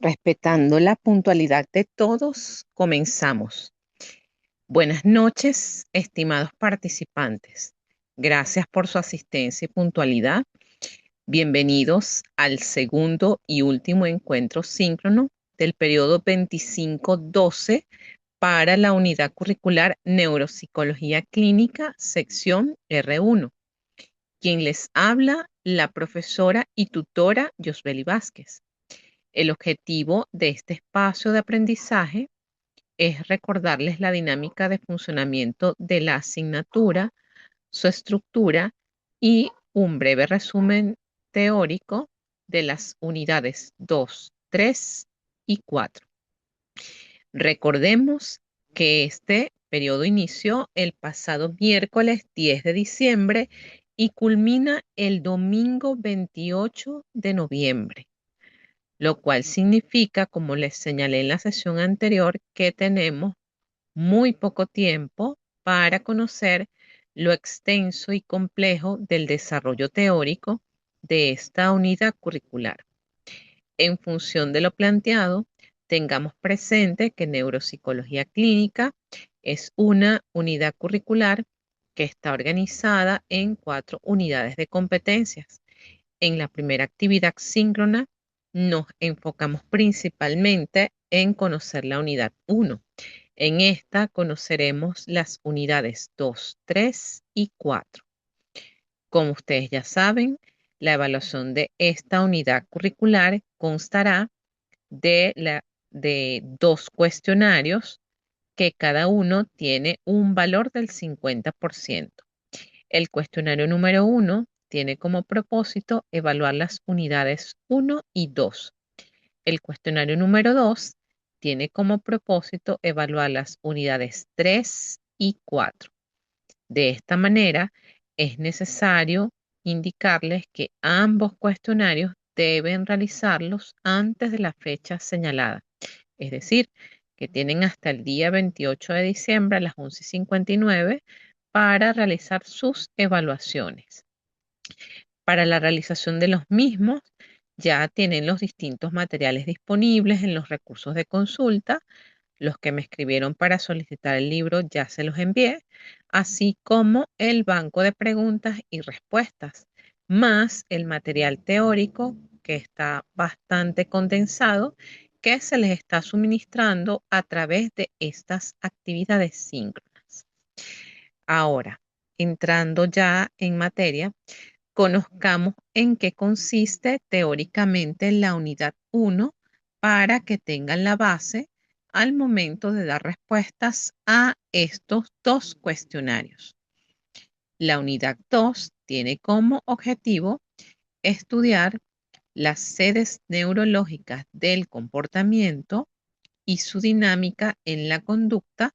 Respetando la puntualidad de todos, comenzamos. Buenas noches, estimados participantes. Gracias por su asistencia y puntualidad. Bienvenidos al segundo y último encuentro síncrono del periodo 25-12 para la unidad curricular Neuropsicología Clínica, sección R1. Quien les habla, la profesora y tutora Yosbeli Vázquez. El objetivo de este espacio de aprendizaje es recordarles la dinámica de funcionamiento de la asignatura, su estructura y un breve resumen teórico de las unidades 2, 3 y 4. Recordemos que este periodo inició el pasado miércoles 10 de diciembre y culmina el domingo 28 de noviembre, lo cual significa, como les señalé en la sesión anterior, que tenemos muy poco tiempo para conocer lo extenso y complejo del desarrollo teórico de esta unidad curricular. En función de lo planteado, tengamos presente que neuropsicología clínica es una unidad curricular que está organizada en 4 unidades de competencias. En la primera actividad síncrona nos enfocamos principalmente en conocer la unidad 1. En esta conoceremos las unidades 2, 3 y 4. Como ustedes ya saben, la evaluación de esta unidad curricular constará de 2 cuestionarios que cada uno tiene un valor del 50%. El cuestionario número 1 tiene como propósito evaluar las unidades 1 y 2. El cuestionario número 2 tiene como propósito evaluar las unidades 3 y 4. De esta manera, es necesario indicarles que ambos cuestionarios deben realizarlos antes de la fecha señalada. Es decir, que tienen hasta el día 28 de diciembre a las 11:59 para realizar sus evaluaciones. Para la realización de los mismos, ya tienen los distintos materiales disponibles en los recursos de consulta. Los que me escribieron para solicitar el libro ya se los envié, así como el banco de preguntas y respuestas, más el material teórico que está bastante condensado, que se les está suministrando a través de estas actividades síncronas. Ahora, entrando ya en materia, conozcamos en qué consiste teóricamente la unidad 1 para que tengan la base al momento de dar respuestas a estos 2 cuestionarios. La unidad 2 tiene como objetivo estudiar las sedes neurológicas del comportamiento y su dinámica en la conducta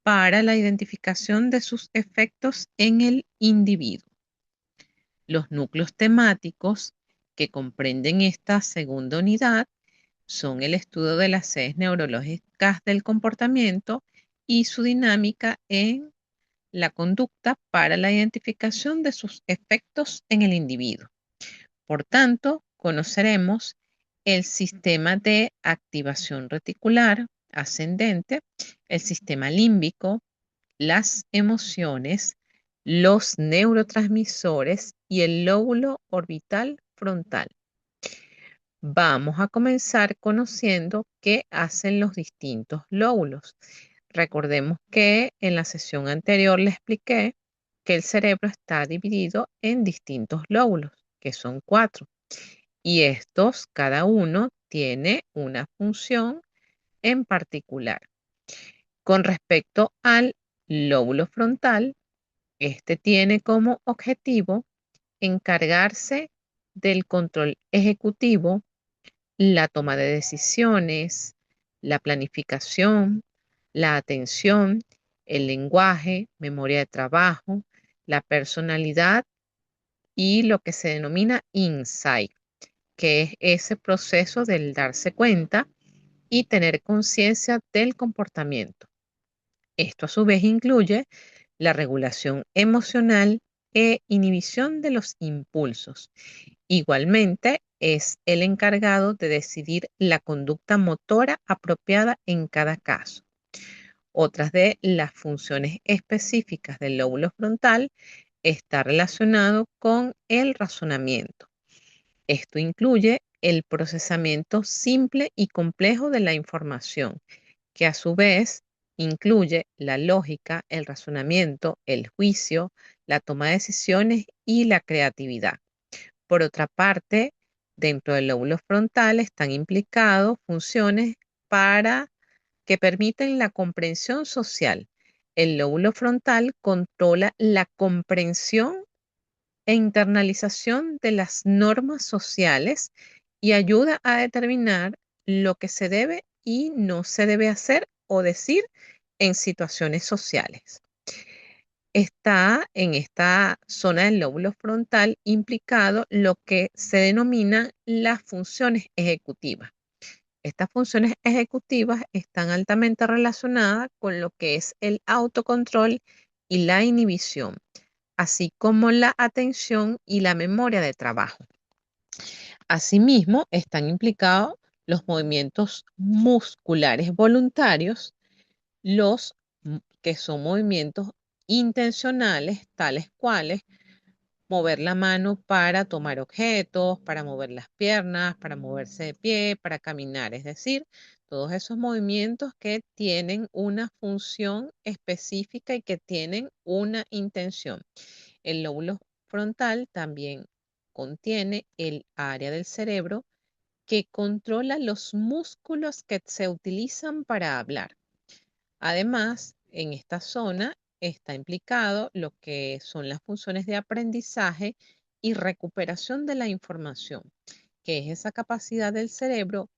para la identificación de sus efectos en el individuo. Los núcleos temáticos que comprenden esta segunda unidad son el estudio de las sedes neurológicas del comportamiento y su dinámica en la conducta para la identificación de sus efectos en el individuo. Por tanto, conoceremos el sistema de activación reticular ascendente, el sistema límbico, las emociones, los neurotransmisores y el lóbulo orbital frontal. Vamos a comenzar conociendo qué hacen los distintos lóbulos. Recordemos que en la sesión anterior les expliqué que el cerebro está dividido en distintos lóbulos, que son 4, y estos, cada uno, tiene una función en particular. Con respecto al lóbulo frontal, este tiene como objetivo encargarse del control ejecutivo, la toma de decisiones, la planificación, la atención, el lenguaje, memoria de trabajo, la personalidad y lo que se denomina insight, que es ese proceso del darse cuenta y tener conciencia del comportamiento. Esto a su vez incluye la regulación emocional e inhibición de los impulsos. Igualmente, es el encargado de decidir la conducta motora apropiada en cada caso. Otras de las funciones específicas del lóbulo frontal está relacionado con el razonamiento. Esto incluye el procesamiento simple y complejo de la información, que a su vez incluye la lógica, el razonamiento, el juicio, la toma de decisiones y la creatividad. Por otra parte, dentro del lóbulo frontal están implicados funciones para que permiten la comprensión social. El lóbulo frontal controla la comprensión e internalización de las normas sociales y ayuda a determinar lo que se debe y no se debe hacer o decir en situaciones sociales. Está en esta zona del lóbulo frontal implicado lo que se denominan las funciones ejecutivas. Estas funciones ejecutivas están altamente relacionadas con lo que es el autocontrol y la inhibición, así como la atención y la memoria de trabajo. Asimismo, están implicados los movimientos musculares voluntarios, los que son movimientos intencionales, tales cuales mover la mano para tomar objetos, para mover las piernas, para moverse de pie, para caminar. Es decir, todos esos movimientos que tienen una función específica y que tienen una intención. El lóbulo frontal también contiene el área del cerebro que controla los músculos que se utilizan para hablar. Además, en esta zona está implicado lo que son las funciones de aprendizaje y recuperación de la información, que es esa capacidad del cerebro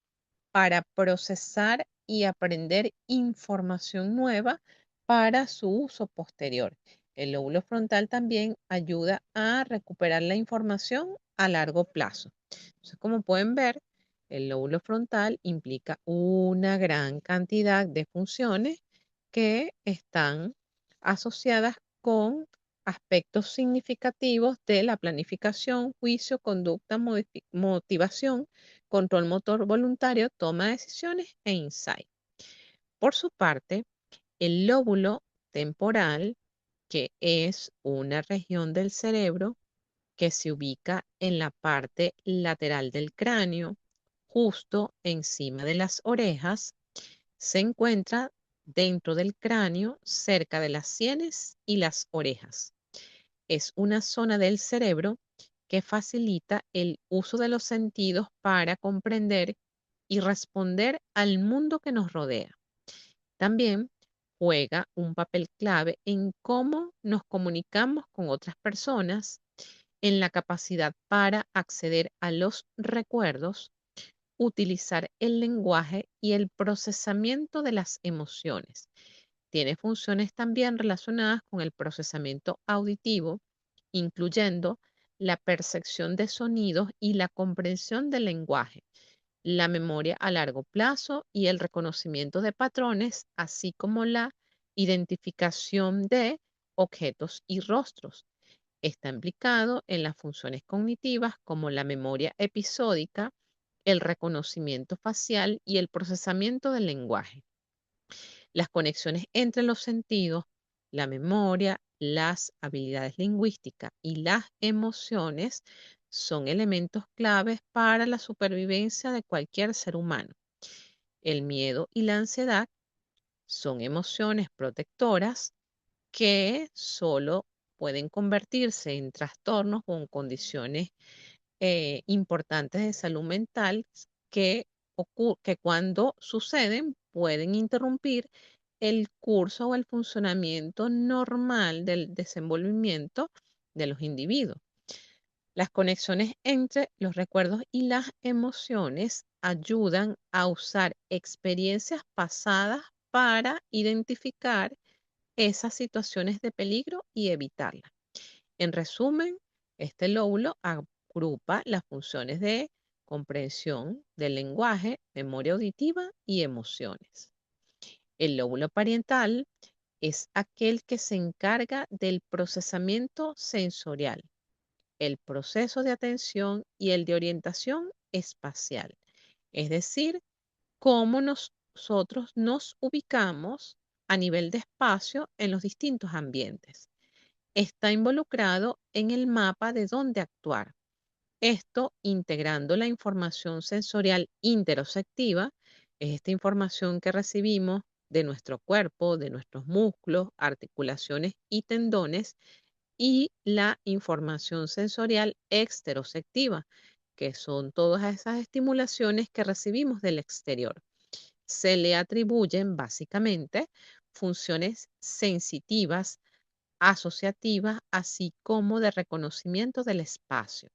para procesar y aprender información nueva para su uso posterior. El lóbulo frontal también ayuda a recuperar la información a largo plazo. Entonces, como pueden ver, el lóbulo frontal implica una gran cantidad de funciones que están asociadas con aspectos significativos de la planificación, juicio, conducta, motivación, control motor voluntario, toma de decisiones e insight. Por su parte, el lóbulo temporal, que es una región del cerebro que se ubica en la parte lateral del cráneo, justo encima de las orejas, se encuentra dentro del cráneo, cerca de las sienes y las orejas. Es una zona del cerebro que facilita el uso de los sentidos para comprender y responder al mundo que nos rodea. También juega un papel clave en cómo nos comunicamos con otras personas, en la capacidad para acceder a los recuerdos, utilizar el lenguaje y el procesamiento de las emociones. Tiene funciones también relacionadas con el procesamiento auditivo, incluyendo la percepción de sonidos y la comprensión del lenguaje, la memoria a largo plazo y el reconocimiento de patrones, así como la identificación de objetos y rostros. Está implicado en las funciones cognitivas como la memoria episódica, el reconocimiento facial y el procesamiento del lenguaje. Las conexiones entre los sentidos, la memoria, las habilidades lingüísticas y las emociones son elementos claves para la supervivencia de cualquier ser humano. El miedo y la ansiedad son emociones protectoras que solo pueden convertirse en trastornos o en condiciones importantes de salud mental que cuando suceden pueden interrumpir el curso o el funcionamiento normal del desenvolvimiento de los individuos. Las conexiones entre los recuerdos y las emociones ayudan a usar experiencias pasadas para identificar esas situaciones de peligro y evitarlas. En resumen, este lóbulo agrupa las funciones de comprensión del lenguaje, memoria auditiva y emociones. El lóbulo parietal es aquel que se encarga del procesamiento sensorial, el proceso de atención y el de orientación espacial, es decir, cómo nosotros nos ubicamos a nivel de espacio en los distintos ambientes. Está involucrado en el mapa de dónde actuar. Esto integrando la información sensorial interoceptiva, es esta información que recibimos de nuestro cuerpo, de nuestros músculos, articulaciones y tendones, y la información sensorial exteroceptiva, que son todas esas estimulaciones que recibimos del exterior. Se le atribuyen básicamente funciones sensitivas, asociativas, así como de reconocimiento del espacio.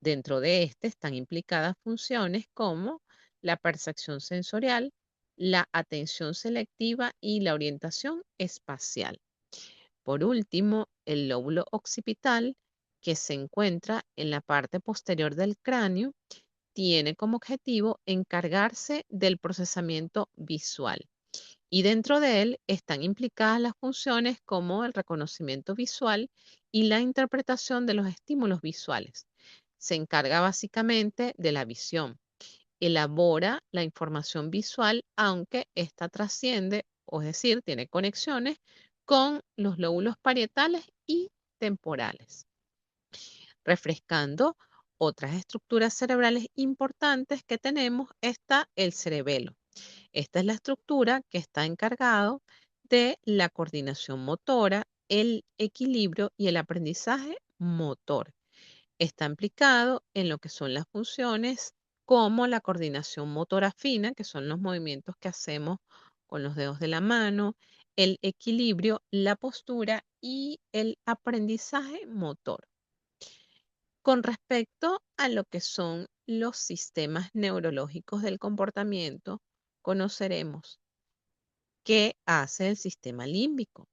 Dentro de este están implicadas funciones como la percepción sensorial, la atención selectiva y la orientación espacial. Por último, el lóbulo occipital, que se encuentra en la parte posterior del cráneo, tiene como objetivo encargarse del procesamiento visual. Y dentro de él están implicadas las funciones como el reconocimiento visual y la interpretación de los estímulos visuales. Se encarga básicamente de la visión. Elabora la información visual, aunque ésta trasciende, o es decir, tiene conexiones con los lóbulos parietales y temporales. Refrescando otras estructuras cerebrales importantes que tenemos está el cerebelo. Esta es la estructura que está encargado de la coordinación motora, el equilibrio y el aprendizaje motor. Está implicado en lo que son las funciones como la coordinación motora fina, que son los movimientos que hacemos con los dedos de la mano, el equilibrio, la postura y el aprendizaje motor. Con respecto a lo que son los sistemas neurológicos del comportamiento, conoceremos qué hace el sistema límbico,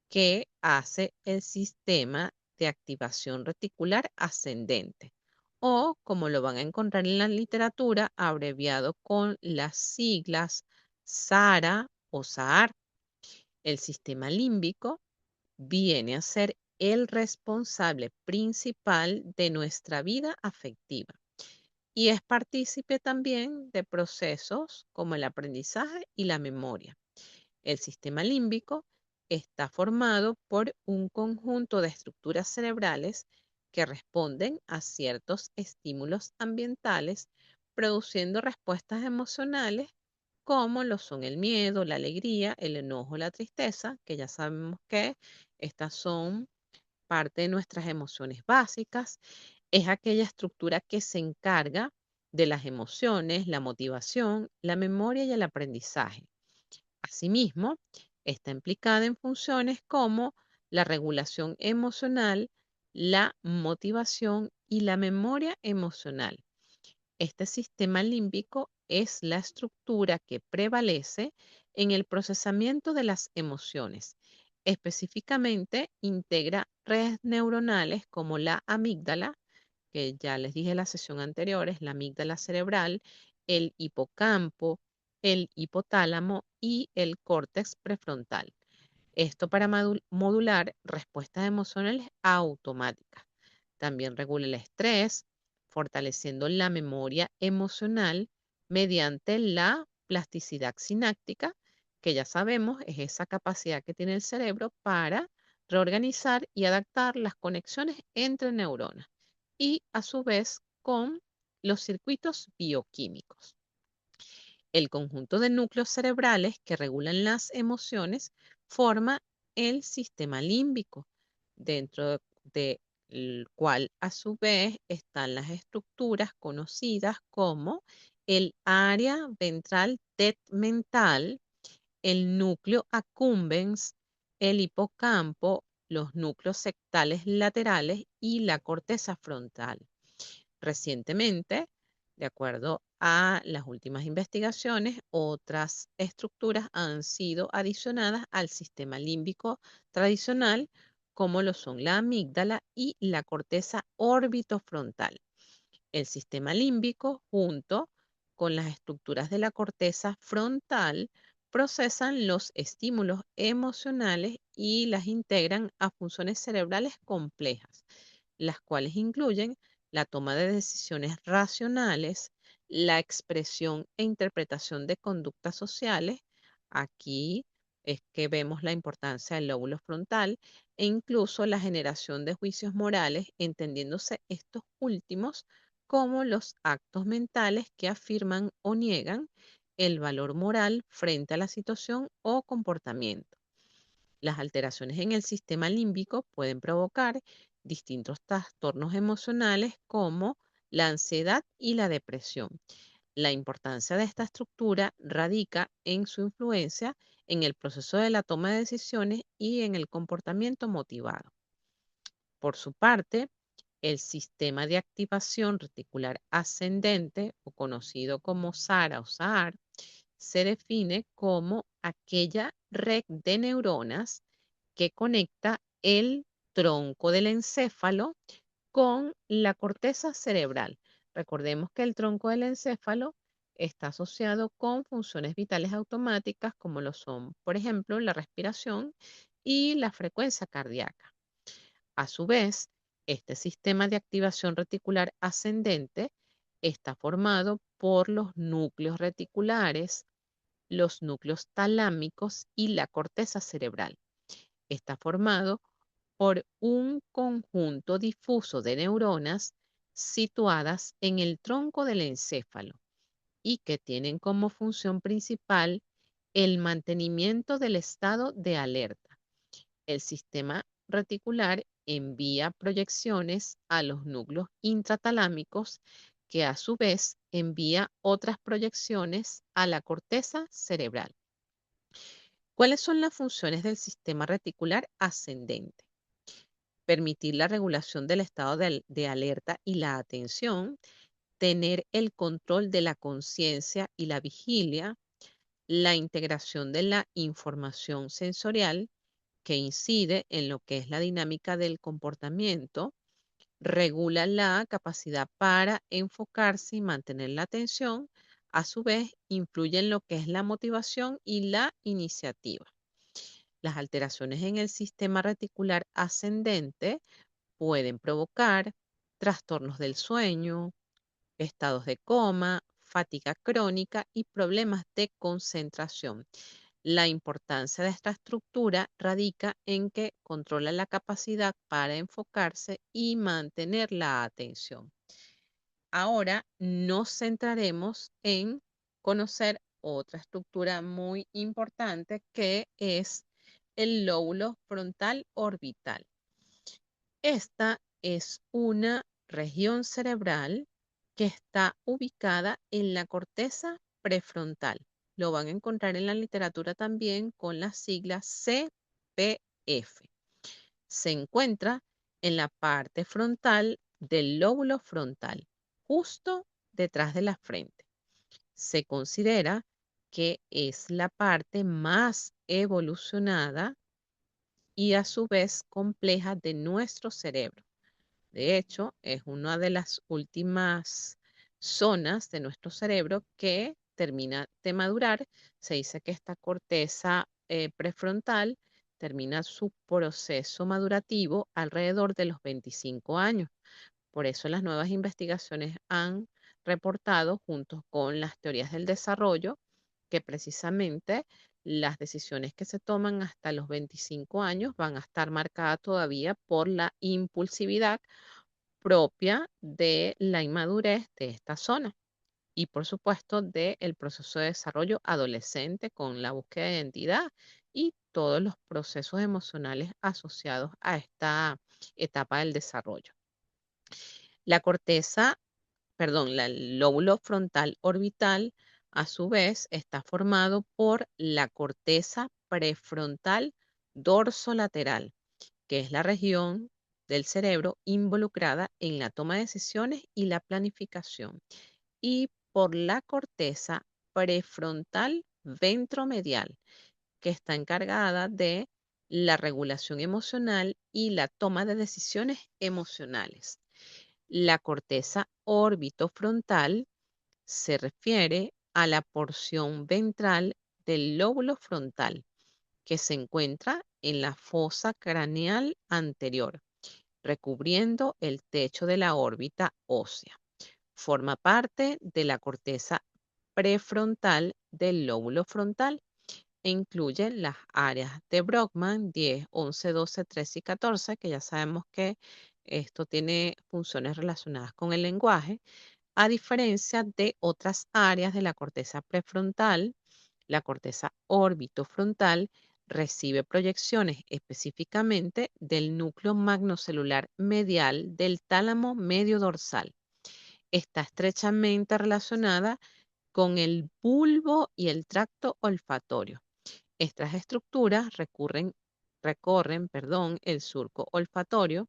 qué hace el sistema de activación reticular ascendente, o como lo van a encontrar en la literatura, abreviado con las siglas SARA o SAAR. El sistema límbico viene a ser el responsable principal de nuestra vida afectiva y es partícipe también de procesos como el aprendizaje y la memoria. El sistema límbico está formado por un conjunto de estructuras cerebrales que responden a ciertos estímulos ambientales, produciendo respuestas emocionales como lo son el miedo, la alegría, el enojo, la tristeza, que ya sabemos que estas son parte de nuestras emociones básicas. Es aquella estructura que se encarga de las emociones, la motivación, la memoria y el aprendizaje. Asimismo, está implicada en funciones como la regulación emocional, la motivación y la memoria emocional. Este sistema límbico es la estructura que prevalece en el procesamiento de las emociones. Específicamente, integra redes neuronales como la amígdala, que ya les dije en la sesión anterior, es la amígdala cerebral, el hipocampo, el hipotálamo y el córtex prefrontal. Esto para modular respuestas emocionales automáticas. También regula el estrés, fortaleciendo la memoria emocional mediante la plasticidad sináptica, que ya sabemos es esa capacidad que tiene el cerebro para reorganizar y adaptar las conexiones entre neuronas y a su vez con los circuitos bioquímicos. El conjunto de núcleos cerebrales que regulan las emociones forma el sistema límbico, dentro del cual a su vez están las estructuras conocidas como el área ventral tegmental, el núcleo accumbens, el hipocampo, los núcleos sectales laterales y la corteza frontal. Recientemente, de acuerdo a las últimas investigaciones, otras estructuras han sido adicionadas al sistema límbico tradicional, como lo son la amígdala y la corteza orbitofrontal. El sistema límbico, junto con las estructuras de la corteza frontal, procesan los estímulos emocionales y las integran a funciones cerebrales complejas, las cuales incluyen la toma de decisiones racionales, la expresión e interpretación de conductas sociales. Aquí es que vemos la importancia del lóbulo frontal e incluso la generación de juicios morales, entendiéndose estos últimos como los actos mentales que afirman o niegan el valor moral frente a la situación o comportamiento. Las alteraciones en el sistema límbico pueden provocar distintos trastornos emocionales como la ansiedad y la depresión. La importancia de esta estructura radica en su influencia en el proceso de la toma de decisiones y en el comportamiento motivado. Por su parte, el sistema de activación reticular ascendente, o conocido como SARA o SAR, se define como aquella red de neuronas que conecta el tronco del encéfalo con la corteza cerebral. Recordemos que el tronco del encéfalo está asociado con funciones vitales automáticas como lo son, por ejemplo, la respiración y la frecuencia cardíaca. A su vez, este sistema de activación reticular ascendente está formado por los núcleos reticulares, los núcleos talámicos y la corteza cerebral. Está formado por un conjunto difuso de neuronas situadas en el tronco del encéfalo y que tienen como función principal el mantenimiento del estado de alerta. El sistema reticular envía proyecciones a los núcleos intratalámicos que a su vez envía otras proyecciones a la corteza cerebral. ¿Cuáles son las funciones del sistema reticular ascendente? Permitir la regulación del estado de alerta y la atención, tener el control de la conciencia y la vigilia, la integración de la información sensorial que incide en lo que es la dinámica del comportamiento, regula la capacidad para enfocarse y mantener la atención, a su vez influye en lo que es la motivación y la iniciativa. Las alteraciones en el sistema reticular ascendente pueden provocar trastornos del sueño, estados de coma, fatiga crónica y problemas de concentración. La importancia de esta estructura radica en que controla la capacidad para enfocarse y mantener la atención. Ahora nos centraremos en conocer otra estructura muy importante que es el lóbulo frontal orbital. Esta es una región cerebral que está ubicada en la corteza prefrontal. Lo van a encontrar en la literatura también con las siglas CPF. Se encuentra en la parte frontal del lóbulo frontal, justo detrás de la frente. Se considera que es la parte más evolucionada y a su vez compleja de nuestro cerebro. De hecho, es una de las últimas zonas de nuestro cerebro que termina de madurar. Se dice que esta corteza prefrontal termina su proceso madurativo alrededor de los 25 años. Por eso las nuevas investigaciones han reportado, junto con las teorías del desarrollo, que precisamente las decisiones que se toman hasta los 25 años van a estar marcadas todavía por la impulsividad propia de la inmadurez de esta zona y por supuesto del proceso de desarrollo adolescente con la búsqueda de identidad y todos los procesos emocionales asociados a esta etapa del desarrollo. La corteza, perdón, el lóbulo frontal orbital a su vez está formado por la corteza prefrontal dorsolateral, que es la región del cerebro involucrada en la toma de decisiones y la planificación, y por la corteza prefrontal ventromedial, que está encargada de la regulación emocional y la toma de decisiones emocionales. La corteza orbitofrontal se refiere a la porción ventral del lóbulo frontal que se encuentra en la fosa craneal anterior. recubriendo el techo de la órbita ósea. Forma parte de la corteza prefrontal del lóbulo frontal e incluye las áreas de Brockman 10, 11, 12, 13 y 14, que ya sabemos que esto tiene funciones relacionadas con el lenguaje, a diferencia de otras áreas de la corteza prefrontal. La corteza orbitofrontal recibe proyecciones específicamente del núcleo magnocelular medial del tálamo medio dorsal. Está estrechamente relacionada con el bulbo y el tracto olfatorio. Estas estructuras recorren el surco olfatorio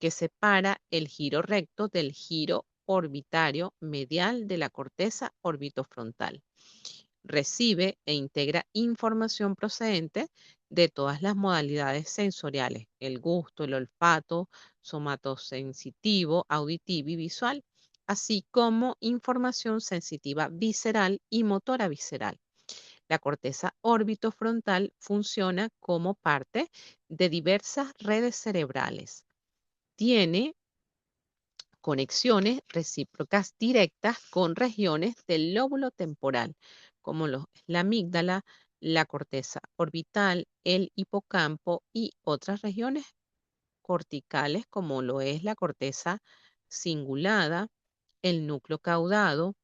que separa el giro recto del giro orbitario medial de la corteza orbitofrontal. Recibe e integra información procedente de todas las modalidades sensoriales, el gusto, el olfato, somatosensitivo, auditivo y visual, así como información sensitiva visceral y motora visceral. La corteza orbitofrontal funciona como parte de diversas redes cerebrales. Tiene conexiones recíprocas directas con regiones del lóbulo temporal, como la amígdala, la corteza orbital, el hipocampo y otras regiones corticales, como lo es la corteza cingulada, el núcleo caudado,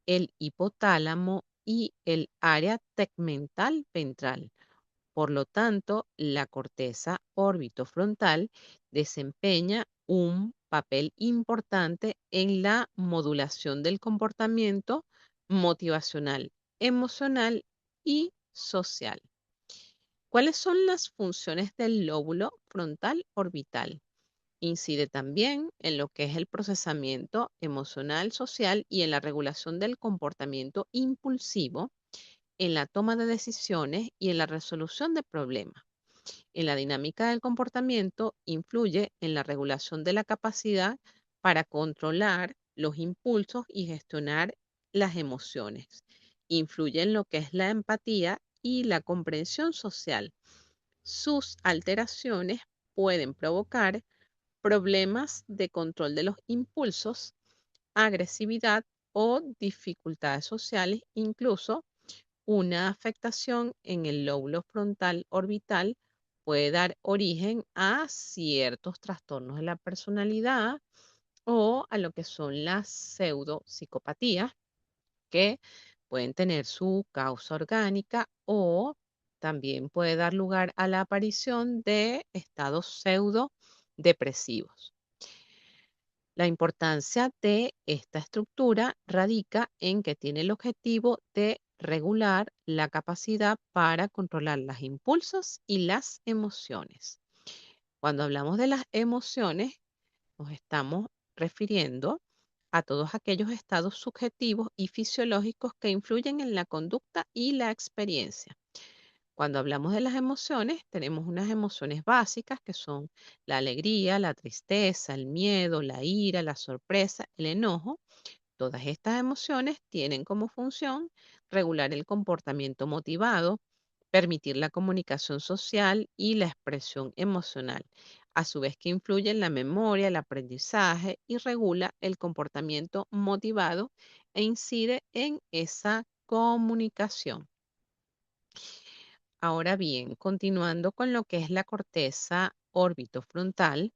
el hipotálamo y el área tegmental ventral. Por lo tanto, la corteza orbitofrontal desempeña un papel importante en la modulación del comportamiento motivacional, emocional y social. ¿Cuáles son las funciones del lóbulo frontal orbital? Incide también en lo que es el procesamiento emocional, social y en la regulación del comportamiento impulsivo, en la toma de decisiones y en la resolución de problemas. En la dinámica del comportamiento influye en la regulación de la capacidad para controlar los impulsos y gestionar las emociones. Influye en lo que es la empatía y la comprensión social. Sus alteraciones pueden provocar problemas de control de los impulsos, agresividad o dificultades sociales, incluso una afectación en el lóbulo frontal orbital puede dar origen a ciertos trastornos de la personalidad o a lo que son las pseudopsicopatías, que pueden tener su causa orgánica o también puede dar lugar a la aparición de estados pseudo depresivos. La importancia de esta estructura radica en que tiene el objetivo de regular la capacidad para controlar los impulsos y las emociones. Cuando hablamos de las emociones, nos estamos refiriendo a todos aquellos estados subjetivos y fisiológicos que influyen en la conducta y la experiencia. Cuando hablamos de las emociones, tenemos unas emociones básicas que son la alegría, la tristeza, el miedo, la ira, la sorpresa, el enojo. Todas estas emociones tienen como función regular el comportamiento motivado, permitir la comunicación social y la expresión emocional, a su vez que influye en la memoria, el aprendizaje y regula el comportamiento motivado e incide en esa comunicación. Ahora bien, continuando con lo que es la corteza orbitofrontal,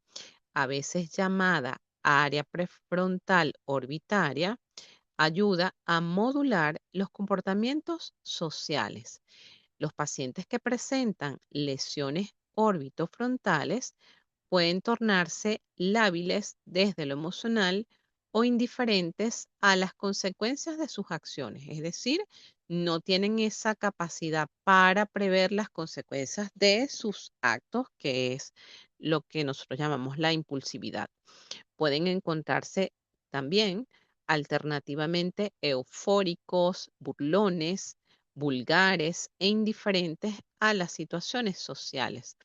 a veces llamada área prefrontal orbitaria, ayuda a modular los comportamientos sociales. Los pacientes que presentan lesiones orbitofrontales pueden tornarse lábiles desde lo emocional o indiferentes a las consecuencias de sus acciones, es decir, no tienen esa capacidad para prever las consecuencias de sus actos, que es lo que nosotros llamamos la impulsividad. Pueden encontrarse también alternativamente eufóricos, burlones, vulgares e indiferentes a las situaciones sociales.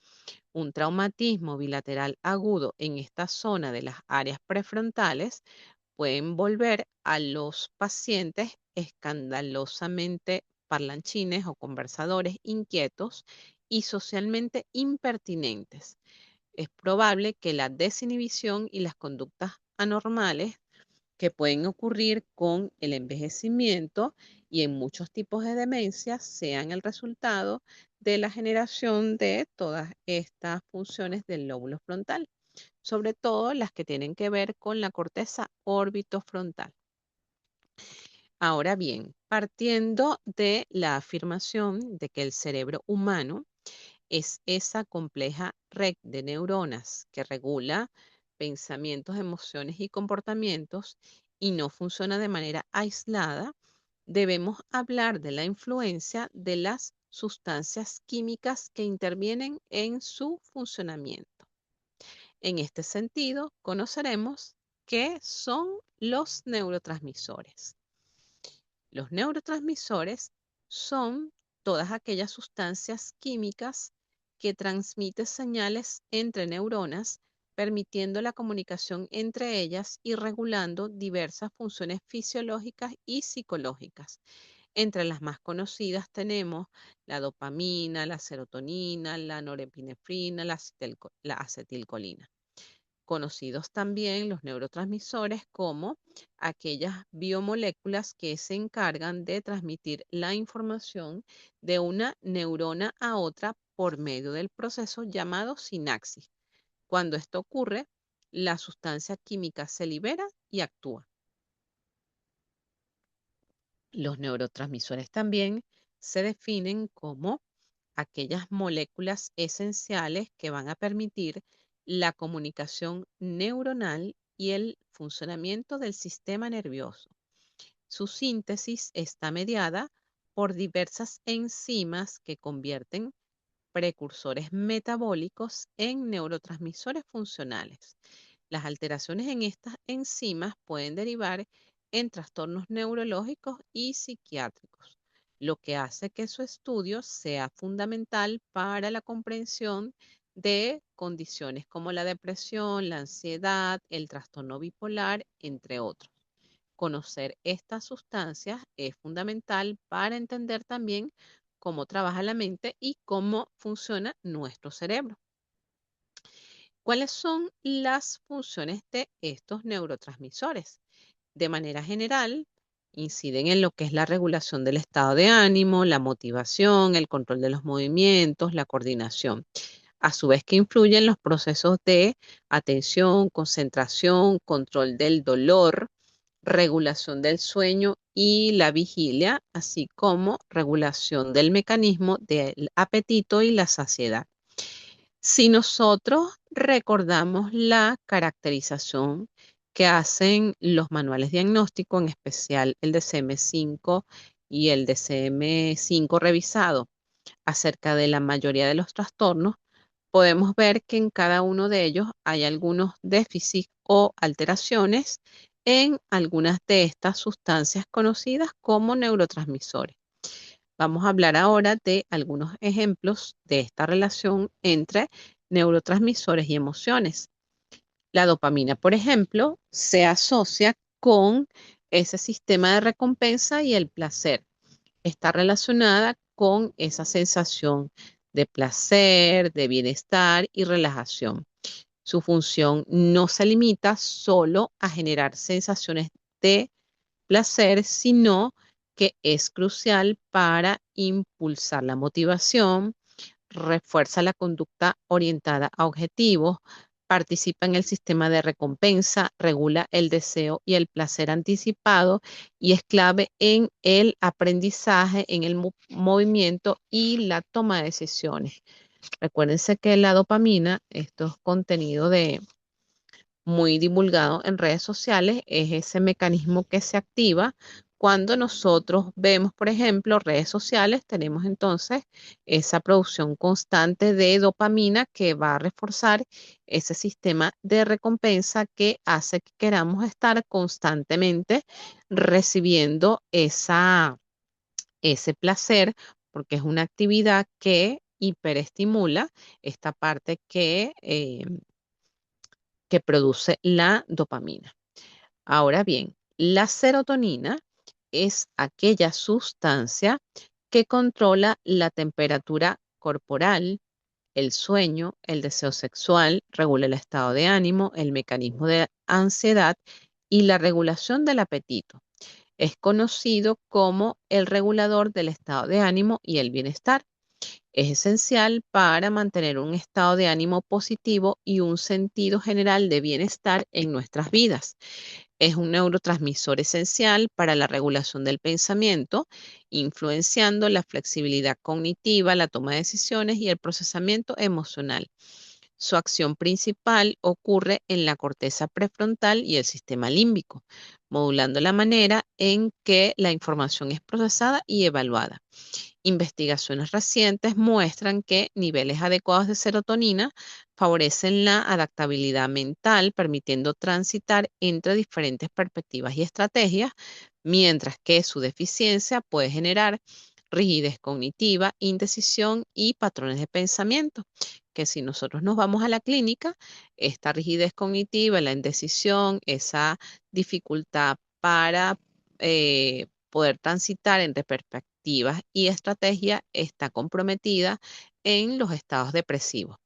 Un traumatismo bilateral agudo en esta zona de las áreas prefrontales puede envolver a los pacientes escandalosamente parlanchines o conversadores inquietos y socialmente impertinentes. es probable que la desinhibición y las conductas anormales que pueden ocurrir con el envejecimiento y en muchos tipos de demencias sean el resultado de la generación de todas estas funciones del lóbulo frontal, sobre todo las que tienen que ver con la corteza orbitofrontal. Ahora bien, partiendo de la afirmación de que el cerebro humano es esa compleja red de neuronas que regula pensamientos, emociones y comportamientos y no funciona de manera aislada, debemos hablar de la influencia de las sustancias químicas que intervienen en su funcionamiento. En este sentido, conoceremos qué son los neurotransmisores. Los neurotransmisores son todas aquellas sustancias químicas que transmiten señales entre neuronas, permitiendo la comunicación entre ellas y regulando diversas funciones fisiológicas y psicológicas. Entre las más conocidas tenemos la dopamina, la serotonina, la norepinefrina, la acetilcolina. Conocidos también los neurotransmisores como aquellas biomoléculas que se encargan de transmitir la información de una neurona a otra por medio del proceso llamado sinapsis. Cuando esto ocurre, la sustancia química se libera y actúa. Los neurotransmisores también se definen como aquellas moléculas esenciales que van a permitir la comunicación neuronal y el funcionamiento del sistema nervioso. Su síntesis está mediada por diversas enzimas que convierten precursores metabólicos en neurotransmisores funcionales. Las alteraciones en estas enzimas pueden derivar en trastornos neurológicos y psiquiátricos, lo que hace que su estudio sea fundamental para la comprensión de condiciones como la depresión, la ansiedad, el trastorno bipolar, entre otros. Conocer estas sustancias es fundamental para entender también cómo trabaja la mente y cómo funciona nuestro cerebro. ¿Cuáles son las funciones de estos neurotransmisores? De manera general, inciden en lo que es la regulación del estado de ánimo, la motivación, el control de los movimientos, la coordinación. A su vez que influyen en los procesos de atención, concentración, control del dolor, regulación del sueño y la vigilia, así como regulación del mecanismo del apetito y la saciedad. Si nosotros recordamos la caracterización que hacen los manuales diagnósticos, en especial el DSM-5 y el DSM-5 revisado acerca de la mayoría de los trastornos, podemos ver que en cada uno de ellos hay algunos déficits o alteraciones en algunas de estas sustancias conocidas como neurotransmisores. Vamos a hablar ahora de algunos ejemplos de esta relación entre neurotransmisores y emociones. La dopamina, por ejemplo, se asocia con ese sistema de recompensa y el placer. Está relacionada con esa sensación de placer, de bienestar y relajación. Su función no se limita solo a generar sensaciones de placer, sino que es crucial para impulsar la motivación, refuerza la conducta orientada a objetivos, participa en el sistema de recompensa, regula el deseo y el placer anticipado y es clave en el aprendizaje, en el movimiento y la toma de decisiones. Recuérdense que la dopamina, estos contenidos de muy divulgado en redes sociales, es ese mecanismo que se activa cuando nosotros vemos, por ejemplo, redes sociales, tenemos entonces esa producción constante de dopamina que va a reforzar ese sistema de recompensa que hace que queramos estar constantemente recibiendo ese placer, porque es una actividad que hiperestimula esta parte que produce la dopamina. Ahora bien, la serotonina es aquella sustancia que controla la temperatura corporal, El sueño, el deseo sexual, regula el estado de ánimo, el mecanismo de ansiedad y la regulación del apetito. Es conocido como el regulador del estado de ánimo y el bienestar. Es esencial para mantener un estado de ánimo positivo y un sentido general de bienestar en nuestras vidas. Es un neurotransmisor esencial para la regulación del pensamiento, influenciando la flexibilidad cognitiva, la toma de decisiones y el procesamiento emocional. Su acción principal ocurre en la corteza prefrontal y el sistema límbico, modulando la manera en que la información es procesada y evaluada. Investigaciones recientes muestran que niveles adecuados de serotonina favorecen la adaptabilidad mental, permitiendo transitar entre diferentes perspectivas y estrategias, mientras que su deficiencia puede generar rigidez cognitiva, indecisión y patrones de pensamiento, que si nosotros nos vamos a la clínica, esta rigidez cognitiva, la indecisión, esa dificultad para poder transitar entre perspectivas y estrategia está comprometida en los estados depresivos.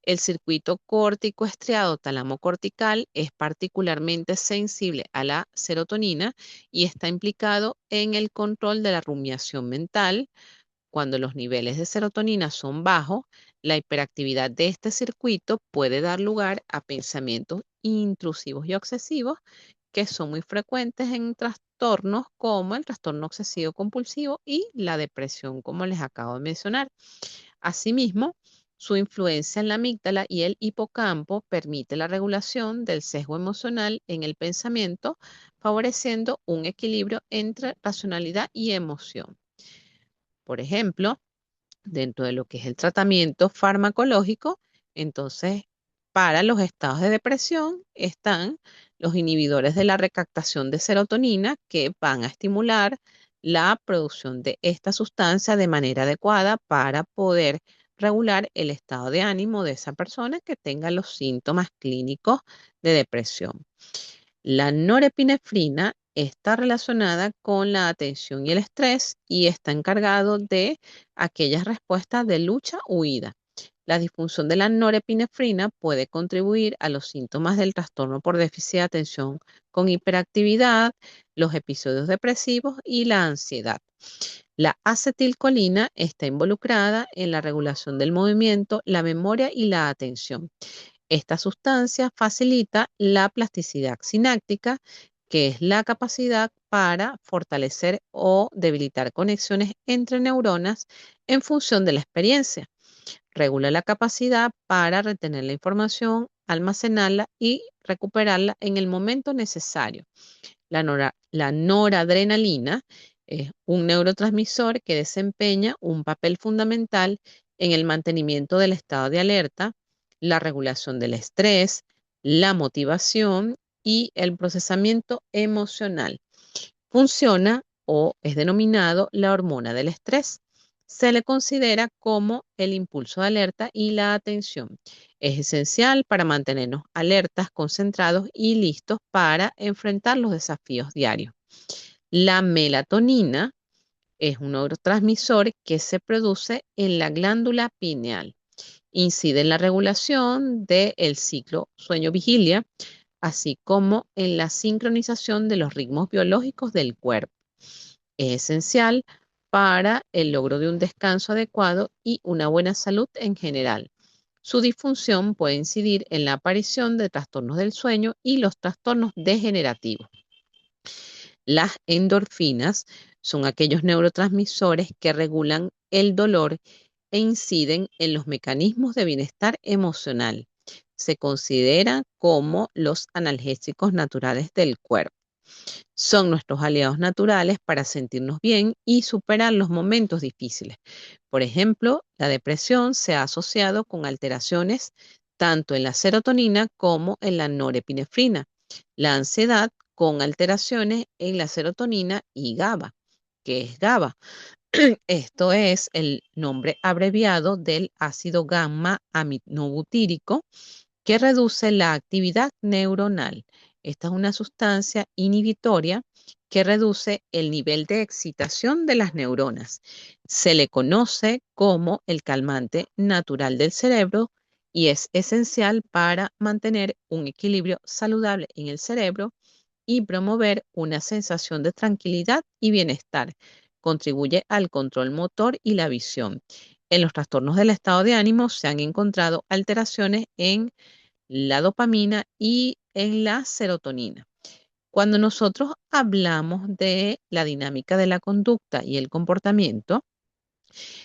El circuito córtico estriado talamo-cortical es particularmente sensible a la serotonina y está implicado en el control de la rumiación mental. Cuando los niveles de serotonina son bajos, la hiperactividad de este circuito puede dar lugar a pensamientos intrusivos y obsesivos que son muy frecuentes en trastornos como el trastorno obsesivo compulsivo y la depresión, como les acabo de mencionar. Asimismo, su influencia en la amígdala y el hipocampo permite la regulación del sesgo emocional en el pensamiento, favoreciendo un equilibrio entre racionalidad y emoción. Por ejemplo, dentro de lo que es el tratamiento farmacológico, entonces para los estados de depresión están los inhibidores de la recaptación de serotonina que van a estimular la producción de esta sustancia de manera adecuada para poder regular el estado de ánimo de esa persona que tenga los síntomas clínicos de depresión. La norepinefrina está relacionada con la atención y el estrés y está encargado de aquellas respuestas de lucha-huida. La disfunción de la norepinefrina puede contribuir a los síntomas del trastorno por déficit de atención con hiperactividad, los episodios depresivos y la ansiedad. La acetilcolina está involucrada en la regulación del movimiento, la memoria y la atención. Esta sustancia facilita la plasticidad sináptica, que es la capacidad para fortalecer o debilitar conexiones entre neuronas en función de la experiencia. Regula la capacidad para retener la información, almacenarla y recuperarla en el momento necesario. La noradrenalina es un neurotransmisor que desempeña un papel fundamental en el mantenimiento del estado de alerta, la regulación del estrés, la motivación y el procesamiento emocional. Funciona o es denominado la hormona del estrés. Se le considera como el impulso de alerta y la atención. Es esencial para mantenernos alertas, concentrados y listos para enfrentar los desafíos diarios. La melatonina es un neurotransmisor que se produce en la glándula pineal. Incide en la regulación del ciclo sueño-vigilia, así como en la sincronización de los ritmos biológicos del cuerpo. Es esencial para el logro de un descanso adecuado y una buena salud en general. Su disfunción puede incidir en la aparición de trastornos del sueño y los trastornos degenerativos. Las endorfinas son aquellos neurotransmisores que regulan el dolor e inciden en los mecanismos de bienestar emocional. Se consideran como los analgésicos naturales del cuerpo. Son nuestros aliados naturales para sentirnos bien y superar los momentos difíciles. Por ejemplo, la depresión se ha asociado con alteraciones tanto en la serotonina como en la norepinefrina. La ansiedad con alteraciones en la serotonina y GABA. ¿Qué es GABA? Esto es el nombre abreviado del ácido gamma aminobutírico que reduce la actividad neuronal. Esta es una sustancia inhibitoria que reduce el nivel de excitación de las neuronas. Se le conoce como el calmante natural del cerebro y es esencial para mantener un equilibrio saludable en el cerebro y promover una sensación de tranquilidad y bienestar. Contribuye al control motor y la visión. En los trastornos del estado de ánimo se han encontrado alteraciones en la dopamina y en la serotonina. Cuando nosotros hablamos de la dinámica de la conducta y el comportamiento,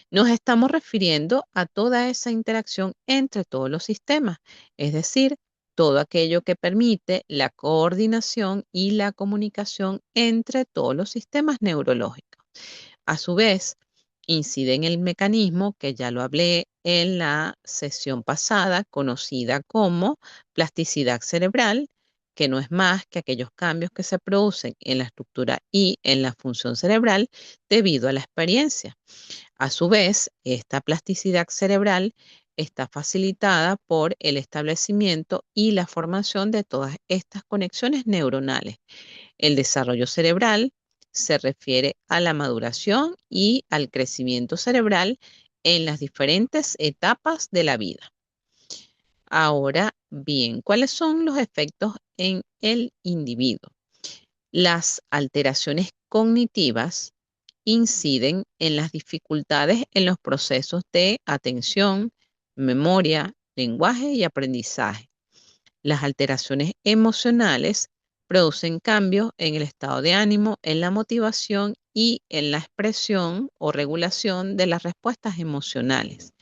nos estamos refiriendo a toda esa interacción entre todos los sistemas, es decir, todo aquello que permite la coordinación y la comunicación entre todos los sistemas neurológicos. A su vez, incide en el mecanismo que ya lo hablé en la sesión pasada, conocida como plasticidad cerebral, que no es más que aquellos cambios que se producen en la estructura y en la función cerebral debido a la experiencia. A su vez, esta plasticidad cerebral está facilitada por el establecimiento y la formación de todas estas conexiones neuronales. El desarrollo cerebral se refiere a la maduración y al crecimiento cerebral en las diferentes etapas de la vida. Ahora bien, ¿cuáles son los efectos en el individuo? Las alteraciones cognitivas inciden en las dificultades en los procesos de atención, memoria, lenguaje y aprendizaje. Las alteraciones emocionales producen cambios en el estado de ánimo, en la motivación y en la expresión o regulación de las respuestas emocionales.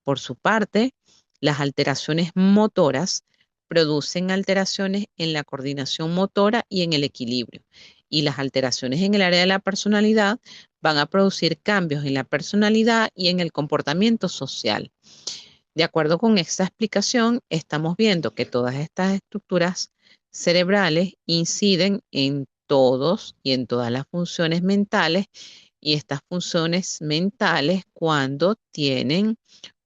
Por su parte, las alteraciones motoras producen alteraciones en la coordinación motora y en el equilibrio. Y las alteraciones en el área de la personalidad van a producir cambios en la personalidad y en el comportamiento social. De acuerdo con esta explicación, estamos viendo que todas estas estructuras cerebrales inciden en todos y en todas las funciones mentales y estas funciones mentales cuando tienen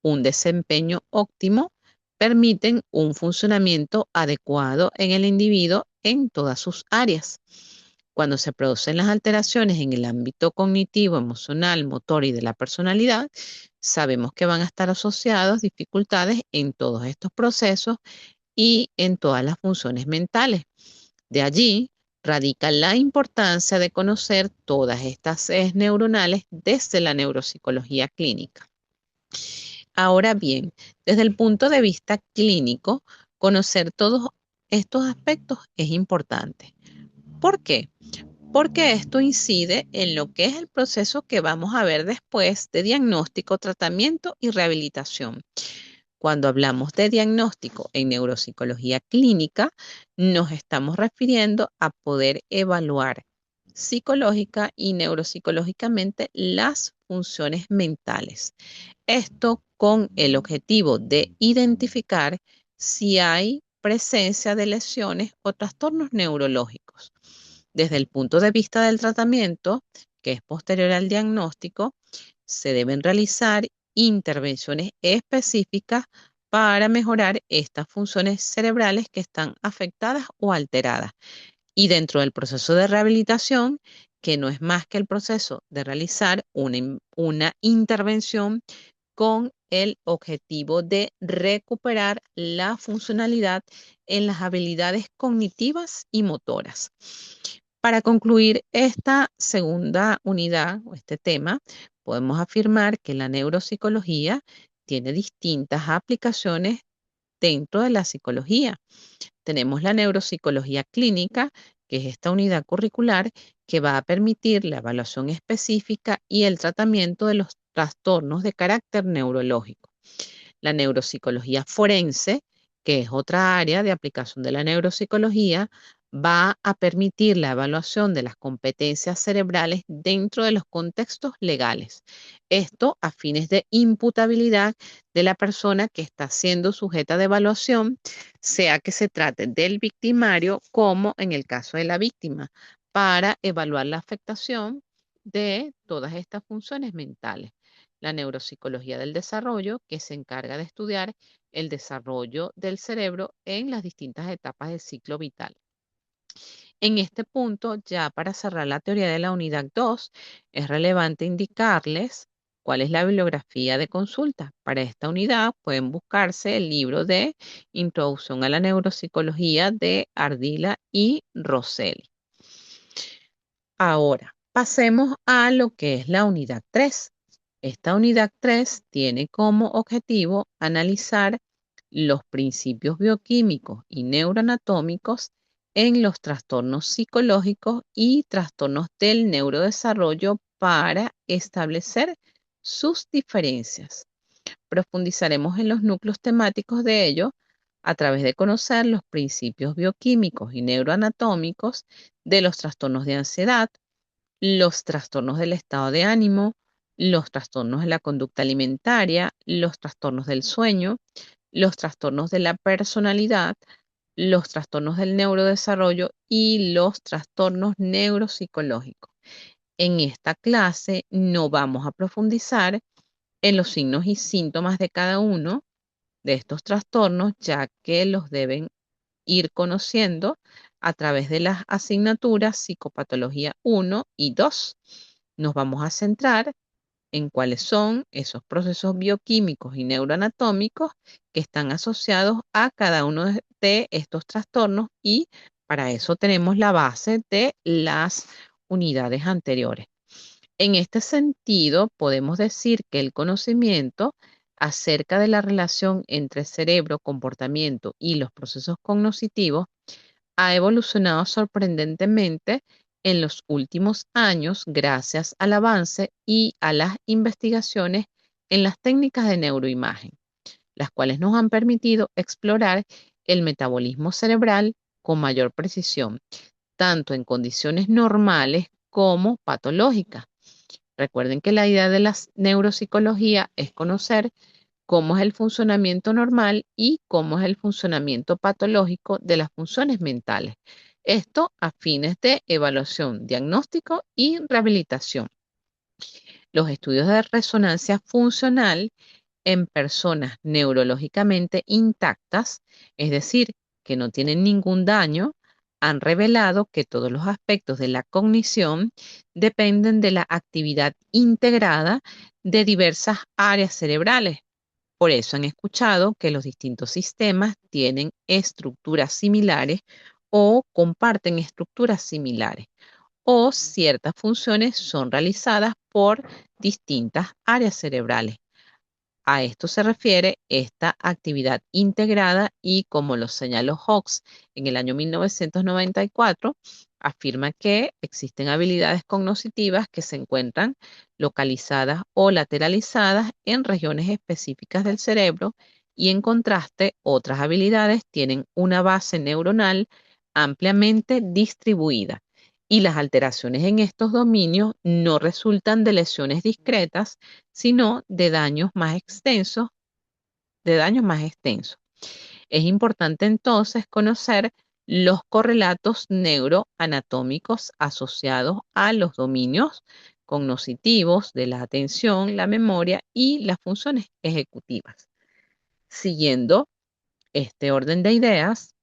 un desempeño óptimo permiten un funcionamiento adecuado en el individuo en todas sus áreas. Cuando se producen las alteraciones en el ámbito cognitivo, emocional, motor y de la personalidad, sabemos que van a estar asociados dificultades en todos estos procesos y en todas las funciones mentales. De allí radica la importancia de conocer todas estas redes neuronales desde la neuropsicología clínica. Ahora bien, desde el punto de vista clínico, conocer todos estos aspectos es importante. ¿Por qué? Porque esto incide en lo que es el proceso que vamos a ver después de diagnóstico, tratamiento y rehabilitación. Cuando hablamos de diagnóstico en neuropsicología clínica, nos estamos refiriendo a poder evaluar psicológica y neuropsicológicamente las funciones mentales. Esto con el objetivo de identificar si hay presencia de lesiones o trastornos neurológicos. Desde el punto de vista del tratamiento, que es posterior al diagnóstico, se deben realizar intervenciones específicas para mejorar estas funciones cerebrales que están afectadas o alteradas. Y dentro del proceso de rehabilitación, que no es más que el proceso de realizar una intervención con el objetivo de recuperar la funcionalidad en las habilidades cognitivas y motoras. Para concluir esta segunda unidad o este tema, podemos afirmar que la neuropsicología tiene distintas aplicaciones dentro de la psicología. Tenemos la neuropsicología clínica, que es esta unidad curricular que va a permitir la evaluación específica y el tratamiento de los trastornos de carácter neurológico. La neuropsicología forense, que es otra área de aplicación de la neuropsicología, va a permitir la evaluación de las competencias cerebrales dentro de los contextos legales. Esto a fines de imputabilidad de la persona que está siendo sujeta de evaluación, sea que se trate del victimario como en el caso de la víctima, para evaluar la afectación de todas estas funciones mentales. La neuropsicología del desarrollo, que se encarga de estudiar el desarrollo del cerebro en las distintas etapas del ciclo vital. En este punto, ya para cerrar la teoría de la unidad 2, es relevante indicarles cuál es la bibliografía de consulta. Para esta unidad pueden buscarse el libro de Introducción a la Neuropsicología de Ardila y Rosselli. Ahora, pasemos a lo que es la unidad 3. Esta unidad 3 tiene como objetivo analizar los principios bioquímicos y neuroanatómicos en los trastornos psicológicos y trastornos del neurodesarrollo para establecer sus diferencias. Profundizaremos en los núcleos temáticos de ello a través de conocer los principios bioquímicos y neuroanatómicos de los trastornos de ansiedad, los trastornos del estado de ánimo, los trastornos de la conducta alimentaria, los trastornos del sueño, los trastornos de la personalidad, los trastornos del neurodesarrollo y los trastornos neuropsicológicos. En esta clase no vamos a profundizar en los signos y síntomas de cada uno de estos trastornos, ya que los deben ir conociendo a través de las asignaturas Psicopatología 1 y 2. Nos vamos a centrar en cuáles son esos procesos bioquímicos y neuroanatómicos que están asociados a cada uno de estos trastornos y para eso tenemos la base de las unidades anteriores. En este sentido, podemos decir que el conocimiento acerca de la relación entre cerebro, comportamiento y los procesos cognitivos ha evolucionado sorprendentemente en los últimos años gracias al avance y a las investigaciones en las técnicas de neuroimagen, las cuales nos han permitido explorar el metabolismo cerebral con mayor precisión, tanto en condiciones normales como patológicas. Recuerden que la idea de la neuropsicología es conocer cómo es el funcionamiento normal y cómo es el funcionamiento patológico de las funciones mentales. Esto a fines de evaluación, diagnóstico y rehabilitación. Los estudios de resonancia funcional en personas neurológicamente intactas, es decir, que no tienen ningún daño, han revelado que todos los aspectos de la cognición dependen de la actividad integrada de diversas áreas cerebrales. Por eso han escuchado que los distintos sistemas tienen estructuras similares o comparten estructuras similares o ciertas funciones son realizadas por distintas áreas cerebrales. A esto se refiere esta actividad integrada y como lo señaló Hawkes en el año 1994, afirma que existen habilidades cognitivas que se encuentran localizadas o lateralizadas en regiones específicas del cerebro y en contraste otras habilidades tienen una base neuronal ampliamente distribuida y las alteraciones en estos dominios no resultan de lesiones discretas, sino de daños más extensos, Es importante entonces conocer los correlatos neuroanatómicos asociados a los dominios cognitivos de la atención, la memoria y las funciones ejecutivas. Siguiendo este orden de ideas,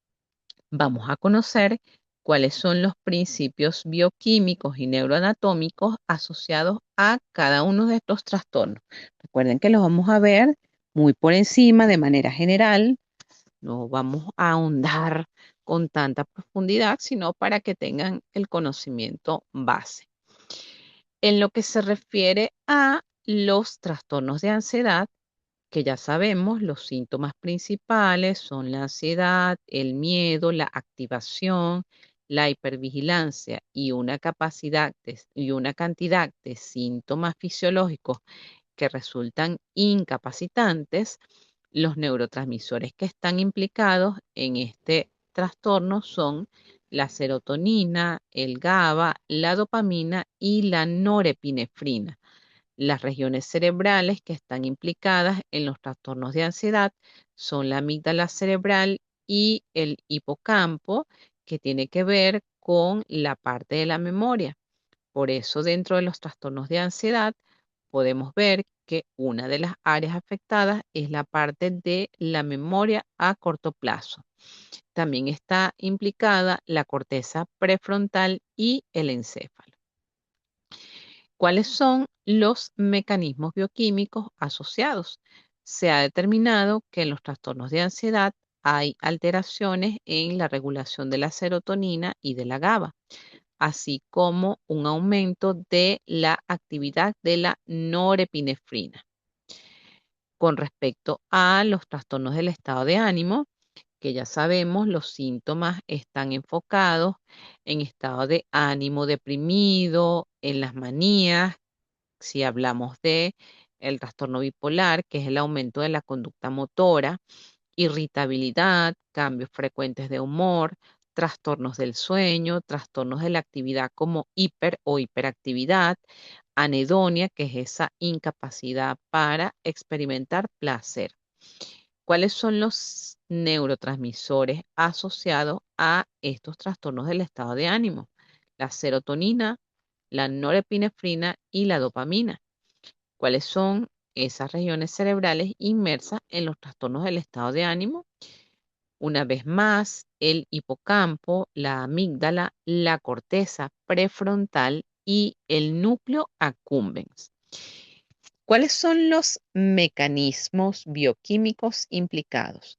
vamos a conocer cuáles son los principios bioquímicos y neuroanatómicos asociados a cada uno de estos trastornos. Recuerden que los vamos a ver muy por encima, de manera general, no vamos a ahondar con tanta profundidad, sino para que tengan el conocimiento base. En lo que se refiere a los trastornos de ansiedad, que ya sabemos, los síntomas principales son la ansiedad, el miedo, la activación, la hipervigilancia y una y una cantidad de síntomas fisiológicos que resultan incapacitantes. Los neurotransmisores que están implicados en este trastorno son la serotonina, el GABA, la dopamina y la norepinefrina. Las regiones cerebrales que están implicadas en los trastornos de ansiedad son la amígdala cerebral y el hipocampo, que tiene que ver con la parte de la memoria. Por eso, dentro de los trastornos de ansiedad, podemos ver que una de las áreas afectadas es la parte de la memoria a corto plazo. También está implicada la corteza prefrontal y el encéfalo. ¿Cuáles son los mecanismos bioquímicos asociados? Se ha determinado que en los trastornos de ansiedad hay alteraciones en la regulación de la serotonina y de la GABA, así como un aumento de la actividad de la norepinefrina. Con respecto a los trastornos del estado de ánimo, que ya sabemos, los síntomas están enfocados en estado de ánimo deprimido, en las manías, si hablamos de el trastorno bipolar, que es el aumento de la conducta motora, irritabilidad, cambios frecuentes de humor, trastornos del sueño, trastornos de la actividad como hiper o hiperactividad, anedonia, que es esa incapacidad para experimentar placer. ¿Cuáles son los neurotransmisores asociados a estos trastornos del estado de ánimo? La serotonina, la norepinefrina y la dopamina. ¿Cuáles son esas regiones cerebrales inmersas en los trastornos del estado de ánimo? Una vez más, el hipocampo, la amígdala, la corteza prefrontal y el núcleo accumbens. ¿Cuáles son los mecanismos bioquímicos implicados?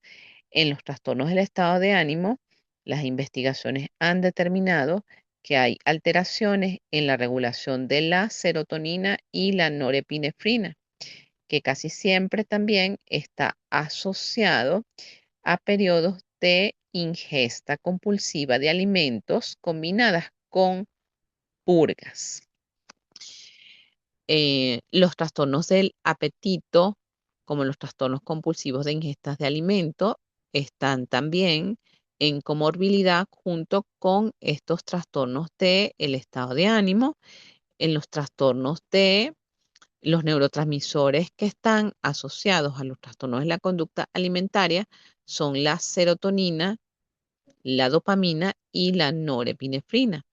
En los trastornos del estado de ánimo, las investigaciones han determinado que hay alteraciones en la regulación de la serotonina y la norepinefrina, que casi siempre también está asociado a periodos de ingesta compulsiva de alimentos combinadas con purgas. Los trastornos del apetito, como los trastornos compulsivos de ingestas de alimento, están también en comorbilidad junto con estos trastornos del estado de ánimo, en los trastornos de los neurotransmisores que están asociados a los trastornos de la conducta alimentaria son la serotonina, la dopamina y la norepinefrina.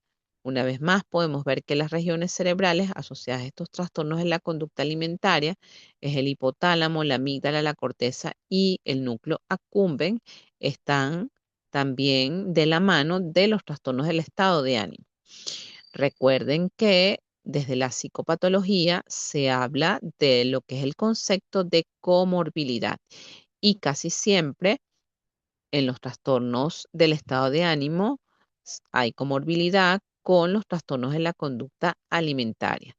Una vez más, podemos ver que las regiones cerebrales asociadas a estos trastornos en la conducta alimentaria es el hipotálamo, la amígdala, la corteza y el núcleo accumbens, están también de la mano de los trastornos del estado de ánimo. Recuerden que desde la psicopatología se habla de lo que es el concepto de comorbilidad y casi siempre en los trastornos del estado de ánimo hay comorbilidad con los trastornos de la conducta alimentaria.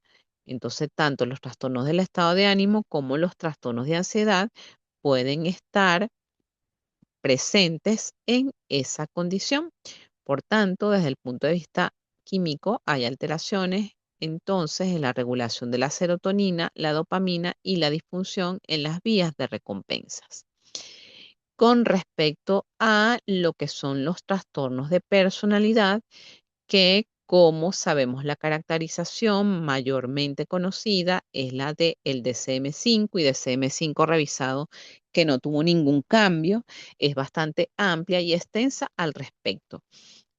Entonces, tanto los trastornos del estado de ánimo como los trastornos de ansiedad pueden estar presentes en esa condición. Por tanto, desde el punto de vista químico, hay alteraciones entonces en la regulación de la serotonina, la dopamina y la disfunción en las vías de recompensas. Con respecto a lo que son los trastornos de personalidad, que como sabemos la caracterización mayormente conocida es la de el DCM5 y DCM5 revisado que no tuvo ningún cambio, es bastante amplia y extensa al respecto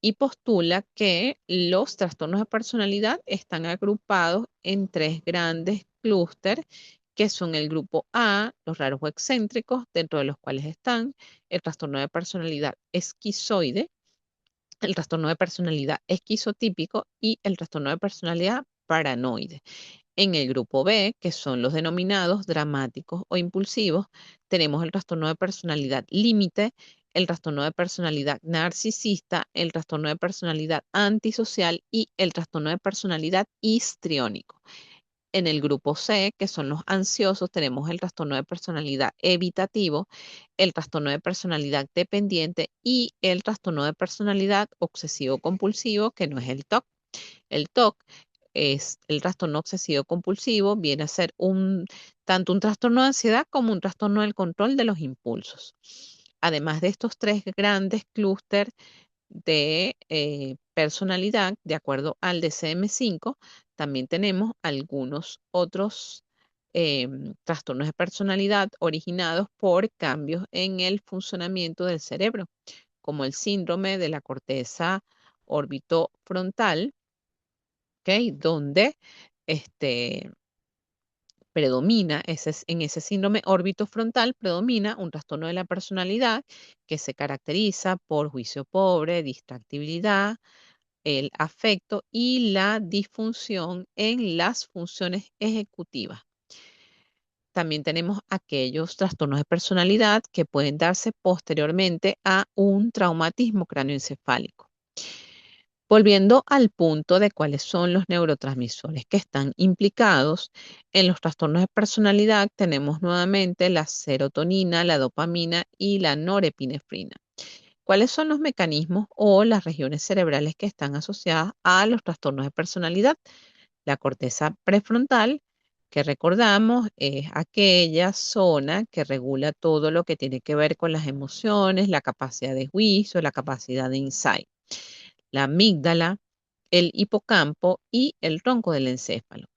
y postula que los trastornos de personalidad están agrupados en tres grandes clústeres, que son el grupo A, los raros o excéntricos, dentro de los cuales están el trastorno de personalidad esquizoide, el trastorno de personalidad esquizotípico y el trastorno de personalidad paranoide. En el grupo B, que son los denominados dramáticos o impulsivos, tenemos el trastorno de personalidad límite, el trastorno de personalidad narcisista, el trastorno de personalidad antisocial y el trastorno de personalidad histriónico. En el grupo C, que son los ansiosos, tenemos el trastorno de personalidad evitativo, el trastorno de personalidad dependiente y el trastorno de personalidad obsesivo-compulsivo, que no es el TOC. El TOC es el trastorno obsesivo compulsivo, viene a ser tanto un trastorno de ansiedad como un trastorno del control de los impulsos. Además de estos tres grandes clústeres de personalidad, de acuerdo al DCM5, también tenemos algunos otros trastornos de personalidad originados por cambios en el funcionamiento del cerebro, como el síndrome de la corteza orbitofrontal, ¿ok? Donde este, predomina, en ese síndrome orbitofrontal predomina un trastorno de la personalidad que se caracteriza por juicio pobre, distractibilidad, el afecto y la disfunción en las funciones ejecutivas. También tenemos aquellos trastornos de personalidad que pueden darse posteriormente a un traumatismo cráneoencefálico. Volviendo al punto de cuáles son los neurotransmisores que están implicados en los trastornos de personalidad, tenemos nuevamente la serotonina, la dopamina y la norepinefrina. ¿Cuáles son los mecanismos o las regiones cerebrales que están asociadas a los trastornos de personalidad? La corteza prefrontal, que recordamos, es aquella zona que regula todo lo que tiene que ver con las emociones, la capacidad de juicio, la capacidad de insight. La amígdala, el hipocampo y el tronco del encéfalo.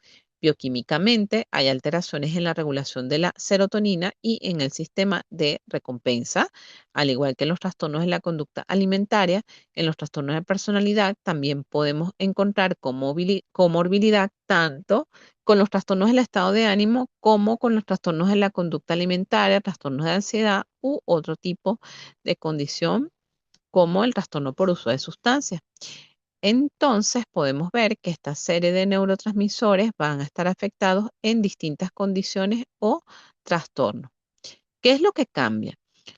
Bioquímicamente hay alteraciones en la regulación de la serotonina y en el sistema de recompensa, al igual que en los trastornos de la conducta alimentaria. En los trastornos de personalidad también podemos encontrar comorbilidad tanto con los trastornos del estado de ánimo como con los trastornos de la conducta alimentaria, trastornos de ansiedad u otro tipo de condición como el trastorno por uso de sustancias. Entonces podemos ver que esta serie de neurotransmisores van a estar afectados en distintas condiciones o trastornos. ¿Qué es lo que cambia?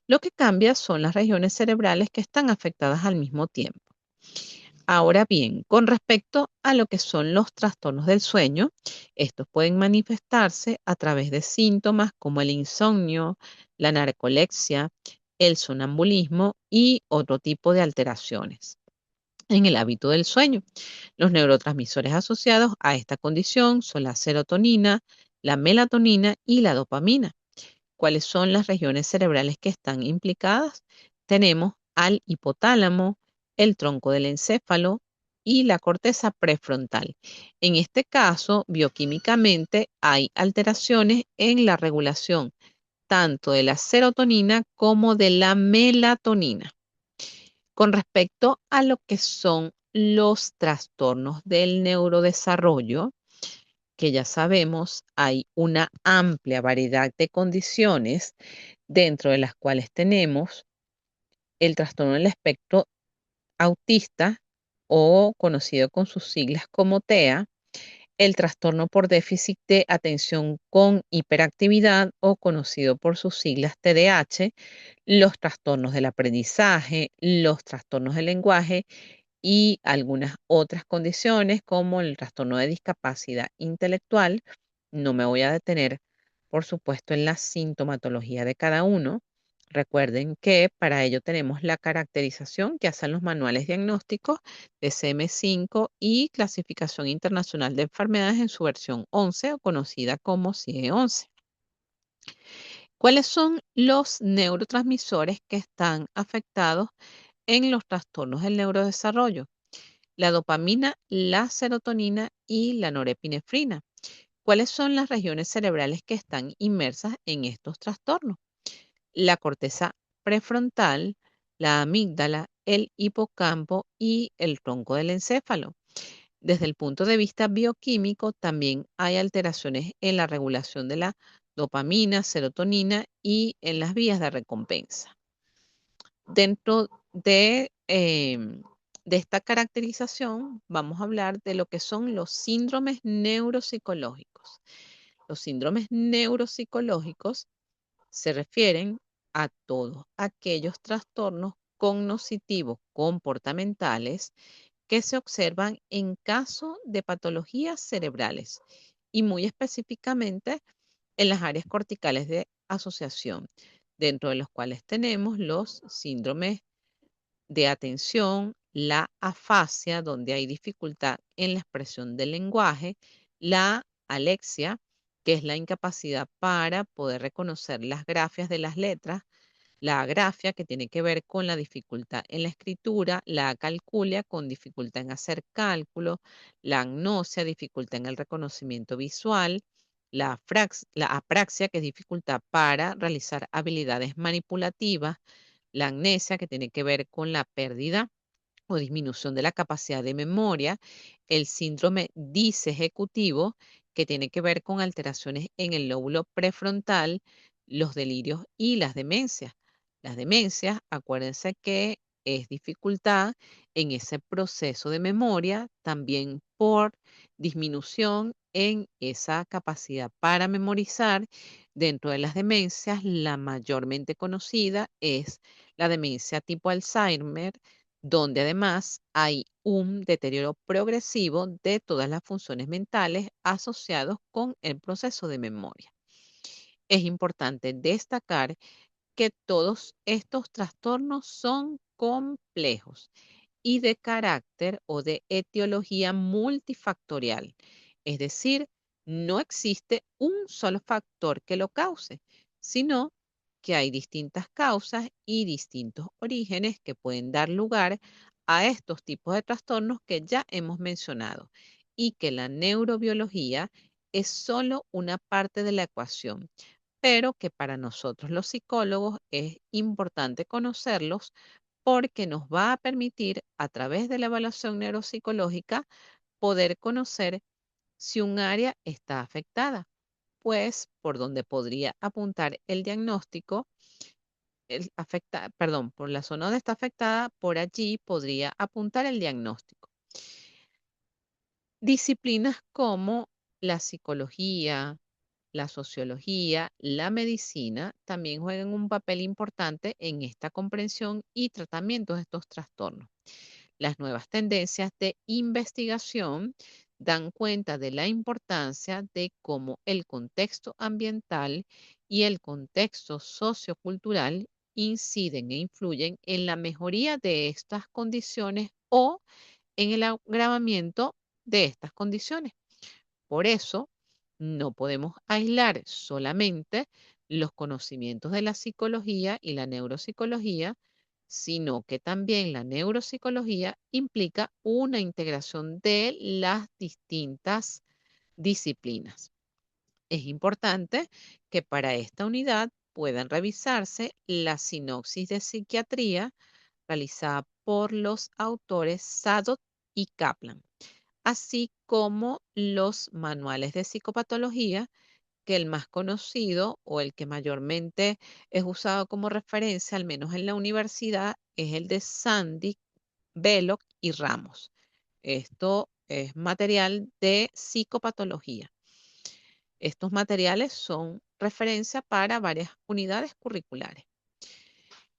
Lo que cambia son las regiones cerebrales que están afectadas al mismo tiempo. Ahora bien, con respecto a lo que son los trastornos del sueño, estos pueden manifestarse a través de síntomas como el insomnio, la narcolepsia, el sonambulismo y otro tipo de alteraciones en el hábito del sueño. Los neurotransmisores asociados a esta condición son la serotonina, la melatonina y la dopamina. ¿Cuáles son las regiones cerebrales que están implicadas? Tenemos al hipotálamo, el tronco del encéfalo y la corteza prefrontal. En este caso, bioquímicamente hay alteraciones en la regulación tanto de la serotonina como de la melatonina. Con respecto a lo que son los trastornos del neurodesarrollo, que ya sabemos hay una amplia variedad de condiciones dentro de las cuales tenemos el trastorno del espectro autista o conocido con sus siglas como TEA, el trastorno por déficit de atención con hiperactividad o conocido por sus siglas TDAH, los trastornos del aprendizaje, los trastornos del lenguaje y algunas otras condiciones como el trastorno de discapacidad intelectual. No me voy a detener, por supuesto, en la sintomatología de cada uno. Recuerden que para ello tenemos la caracterización que hacen los manuales diagnósticos de CM5 y clasificación internacional de enfermedades en su versión 11 o conocida como CIE-11. ¿Cuáles son los neurotransmisores que están afectados en los trastornos del neurodesarrollo? La dopamina, la serotonina y la norepinefrina. ¿Cuáles son las regiones cerebrales que están inmersas en estos trastornos? La corteza prefrontal, la amígdala, el hipocampo y el tronco del encéfalo. Desde el punto de vista bioquímico, también hay alteraciones en la regulación de la dopamina, serotonina y en las vías de recompensa. Dentro de esta caracterización, vamos a hablar de lo que son los síndromes neuropsicológicos. Los síndromes neuropsicológicos se refieren a todos aquellos trastornos cognitivos comportamentales que se observan en caso de patologías cerebrales y muy específicamente en las áreas corticales de asociación, dentro de los cuales tenemos los síndromes de atención, la afasia, donde hay dificultad en la expresión del lenguaje, la alexia, que es la incapacidad para poder reconocer las grafias de las letras, la agrafia, que tiene que ver con la dificultad en la escritura, la acalculia, con dificultad en hacer cálculo, la agnosia, dificultad en el reconocimiento visual, la apraxia, que es dificultad para realizar habilidades manipulativas, la amnesia, que tiene que ver con la pérdida o disminución de la capacidad de memoria, el síndrome disejecutivo, que tiene que ver con alteraciones en el lóbulo prefrontal, los delirios y las demencias. Las demencias, acuérdense que es dificultad en ese proceso de memoria, también por disminución en esa capacidad para memorizar. Dentro de las demencias, la mayormente conocida es la demencia tipo Alzheimer, donde además hay un deterioro progresivo de todas las funciones mentales asociados con el proceso de memoria. Es importante destacar que todos estos trastornos son complejos y de carácter o de etiología multifactorial. Es decir, no existe un solo factor que lo cause, sino que hay distintas causas y distintos orígenes que pueden dar lugar a estos tipos de trastornos que ya hemos mencionado y que la neurobiología es solo una parte de la ecuación, pero que para nosotros los psicólogos es importante conocerlos porque nos va a permitir, a través de la evaluación neuropsicológica, poder conocer si un área está afectada, pues por donde podría apuntar el diagnóstico, perdón, por la zona donde está afectada, por allí podría apuntar el diagnóstico. Disciplinas como la psicología, la sociología, la medicina también juegan un papel importante en esta comprensión y tratamiento de estos trastornos. Las nuevas tendencias de investigación dan cuenta de la importancia de cómo el contexto ambiental y el contexto sociocultural inciden e influyen en la mejoría de estas condiciones o en el agravamiento de estas condiciones. Por eso, no podemos aislar solamente los conocimientos de la psicología y la neuropsicología, sino que también la neuropsicología implica una integración de las distintas disciplinas. Es importante que para esta unidad puedan revisarse la sinopsis de psiquiatría realizada por los autores Sadot y Kaplan, así como los manuales de psicopatología, que el más conocido o el que mayormente es usado como referencia, al menos en la universidad, es el de Sandy, Belloc y Ramos. Esto es material de psicopatología. Estos materiales son referencia para varias unidades curriculares.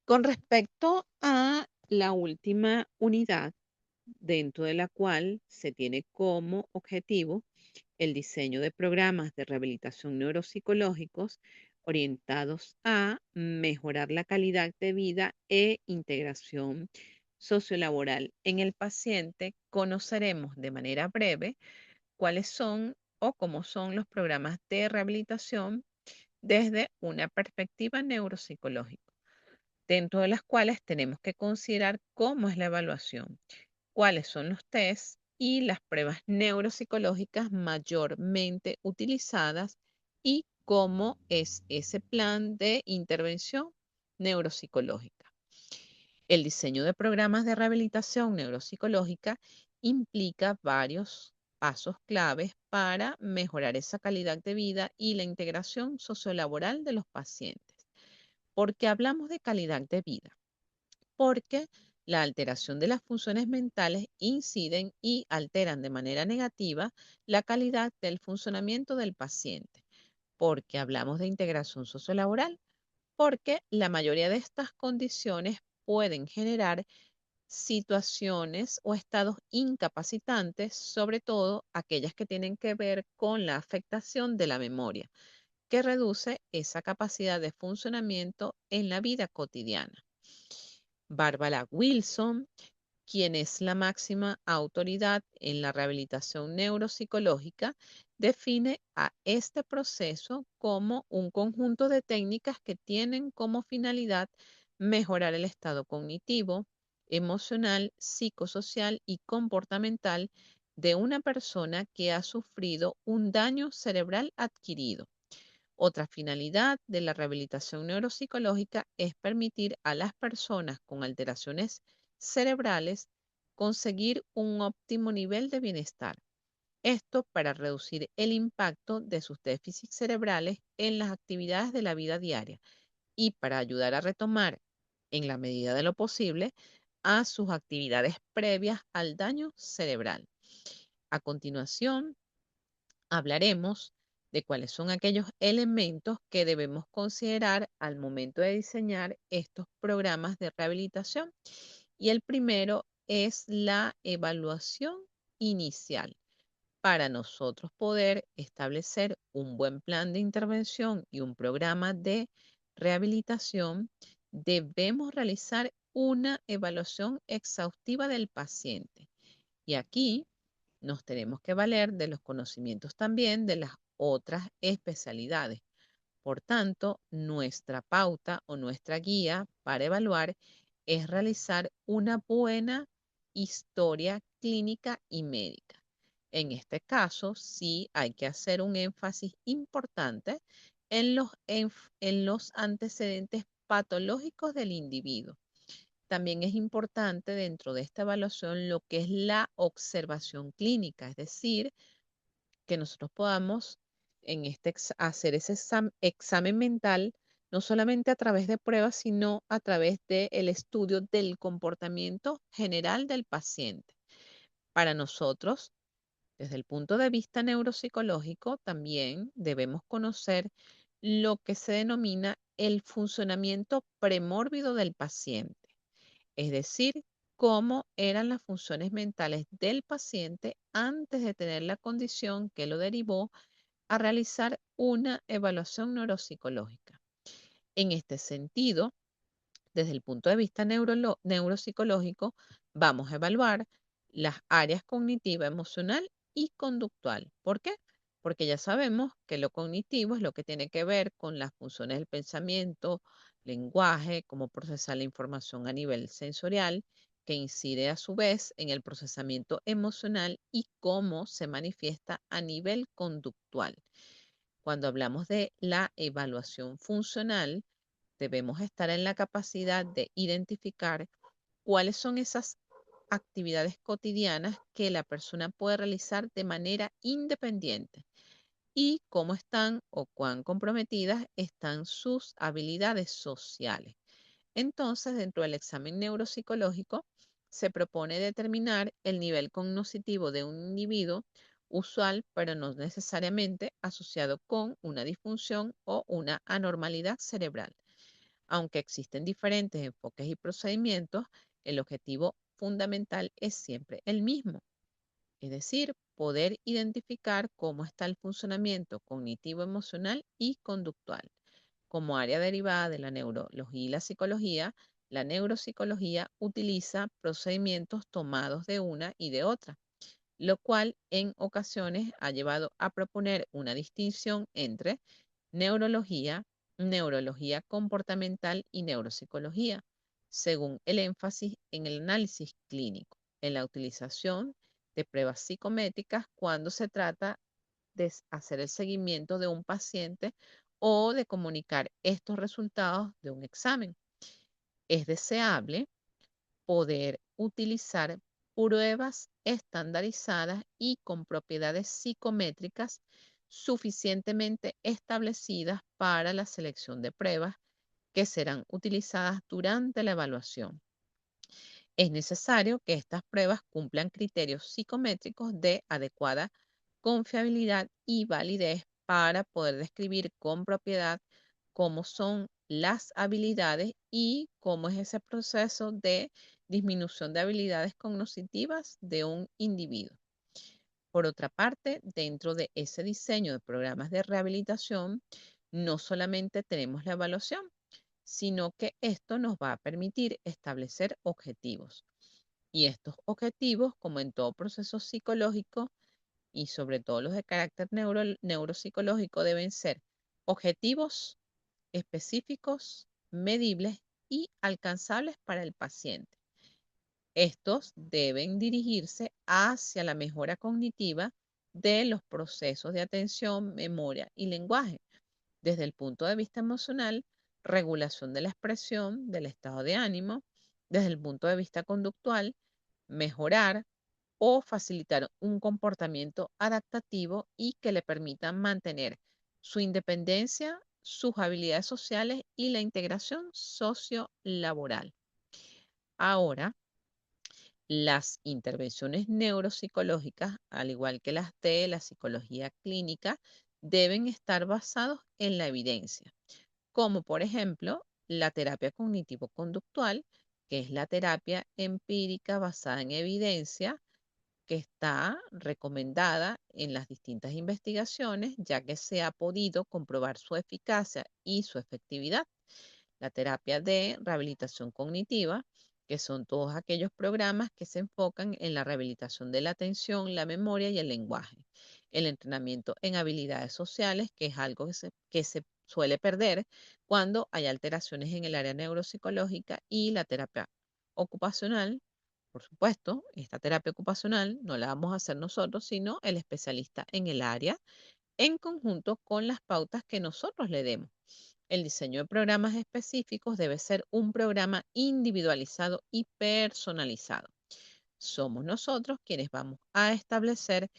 Con respecto a la última unidad, dentro de la cual se tiene como objetivo el diseño de programas de rehabilitación neuropsicológicos orientados a mejorar la calidad de vida e integración sociolaboral en el paciente, conoceremos de manera breve cuáles son o cómo son los programas de rehabilitación desde una perspectiva neuropsicológica, dentro de las cuales tenemos que considerar cómo es la evaluación, cuáles son los tests y las pruebas neuropsicológicas mayormente utilizadas y cómo es ese plan de intervención neuropsicológica. El diseño de programas de rehabilitación neuropsicológica implica varios pasos claves para mejorar esa calidad de vida y la integración sociolaboral de los pacientes. ¿Por qué hablamos de calidad de vida? Porque la alteración de las funciones mentales inciden y alteran de manera negativa la calidad del funcionamiento del paciente. Porque hablamos de integración sociolaboral, porque la mayoría de estas condiciones pueden generar situaciones o estados incapacitantes, sobre todo aquellas que tienen que ver con la afectación de la memoria, que reduce esa capacidad de funcionamiento en la vida cotidiana. Bárbara Wilson, quien es la máxima autoridad en la rehabilitación neuropsicológica, define a este proceso como un conjunto de técnicas que tienen como finalidad mejorar el estado cognitivo, emocional, psicosocial y comportamental de una persona que ha sufrido un daño cerebral adquirido. Otra finalidad de la rehabilitación neuropsicológica es permitir a las personas con alteraciones cerebrales conseguir un óptimo nivel de bienestar. Esto para reducir el impacto de sus déficits cerebrales en las actividades de la vida diaria y para ayudar a retomar, en la medida de lo posible, a sus actividades previas al daño cerebral. A continuación, hablaremos de cuáles son aquellos elementos que debemos considerar al momento de diseñar estos programas de rehabilitación. Y el primero es la evaluación inicial. Para nosotros poder establecer un buen plan de intervención y un programa de rehabilitación, debemos realizar una evaluación exhaustiva del paciente. Y aquí nos tenemos que valer de los conocimientos también de las otras especialidades. Por tanto, nuestra pauta o nuestra guía para evaluar es realizar una buena historia clínica y médica. En este caso, sí hay que hacer un énfasis importante en los antecedentes patológicos del individuo. También es importante dentro de esta evaluación lo que es la observación clínica, es decir, que nosotros podamos hacer ese examen mental, no solamente a través de pruebas, sino a través del estudio del comportamiento general del paciente. Para nosotros, desde el punto de vista neuropsicológico, también debemos conocer lo que se denomina el funcionamiento premórbido del paciente, es decir, cómo eran las funciones mentales del paciente antes de tener la condición que lo derivó a realizar una evaluación neuropsicológica. En este sentido, desde el punto de vista neuropsicológico, vamos a evaluar las áreas cognitiva, emocional y conductual. ¿Por qué? Porque ya sabemos que lo cognitivo es lo que tiene que ver con las funciones del pensamiento, lenguaje, cómo procesar la información a nivel sensorial, que incide a su vez en el procesamiento emocional y cómo se manifiesta a nivel conductual. Cuando hablamos de la evaluación funcional, debemos estar en la capacidad de identificar cuáles son esas actividades cotidianas que la persona puede realizar de manera independiente y cómo están o cuán comprometidas están sus habilidades sociales. Entonces, dentro del examen neuropsicológico, se propone determinar el nivel cognitivo de un individuo usual, pero no necesariamente asociado con una disfunción o una anormalidad cerebral. Aunque existen diferentes enfoques y procedimientos, el objetivo fundamental es siempre el mismo, es decir, poder identificar cómo está el funcionamiento cognitivo, emocional y conductual. Como área derivada de la neurología y la psicología, la neuropsicología utiliza procedimientos tomados de una y de otra, lo cual en ocasiones ha llevado a proponer una distinción entre neurología, neurología comportamental y neuropsicología, según el énfasis en el análisis clínico, en la utilización de pruebas psicométricas cuando se trata de hacer el seguimiento de un paciente o de comunicar estos resultados de un examen. Es deseable poder utilizar pruebas estandarizadas y con propiedades psicométricas suficientemente establecidas para la selección de pruebas que serán utilizadas durante la evaluación. Es necesario que estas pruebas cumplan criterios psicométricos de adecuada confiabilidad y validez para poder describir con propiedad cómo son las habilidades y cómo es ese proceso de disminución de habilidades cognitivas de un individuo. Por otra parte, dentro de ese diseño de programas de rehabilitación, no solamente tenemos la evaluación, sino que esto nos va a permitir establecer objetivos. Y estos objetivos, como en todo proceso psicológico y sobre todo los de carácter neuropsicológico, deben ser objetivos específicos, medibles y alcanzables para el paciente. Estos deben dirigirse hacia la mejora cognitiva de los procesos de atención, memoria y lenguaje. Desde el punto de vista emocional, regulación de la expresión, del estado de ánimo. Desde el punto de vista conductual, mejorar o facilitar un comportamiento adaptativo y que le permita mantener su independencia, sus habilidades sociales y la integración sociolaboral. Ahora, las intervenciones neuropsicológicas, al igual que las de la psicología clínica, deben estar basados en la evidencia, como por ejemplo la terapia cognitivo-conductual, que es la terapia empírica basada en evidencia que está recomendada en las distintas investigaciones, ya que se ha podido comprobar su eficacia y su efectividad. La terapia de rehabilitación cognitiva, que son todos aquellos programas que se enfocan en la rehabilitación de la atención, la memoria y el lenguaje. El entrenamiento en habilidades sociales, que es algo que se suele perder cuando hay alteraciones en el área neuropsicológica, y la terapia ocupacional. Por supuesto, esta terapia ocupacional no la vamos a hacer nosotros, sino el especialista en el área, en conjunto con las pautas que nosotros le demos. El diseño de programas específicos debe ser un programa individualizado y personalizado. Somos nosotros quienes vamos a establecer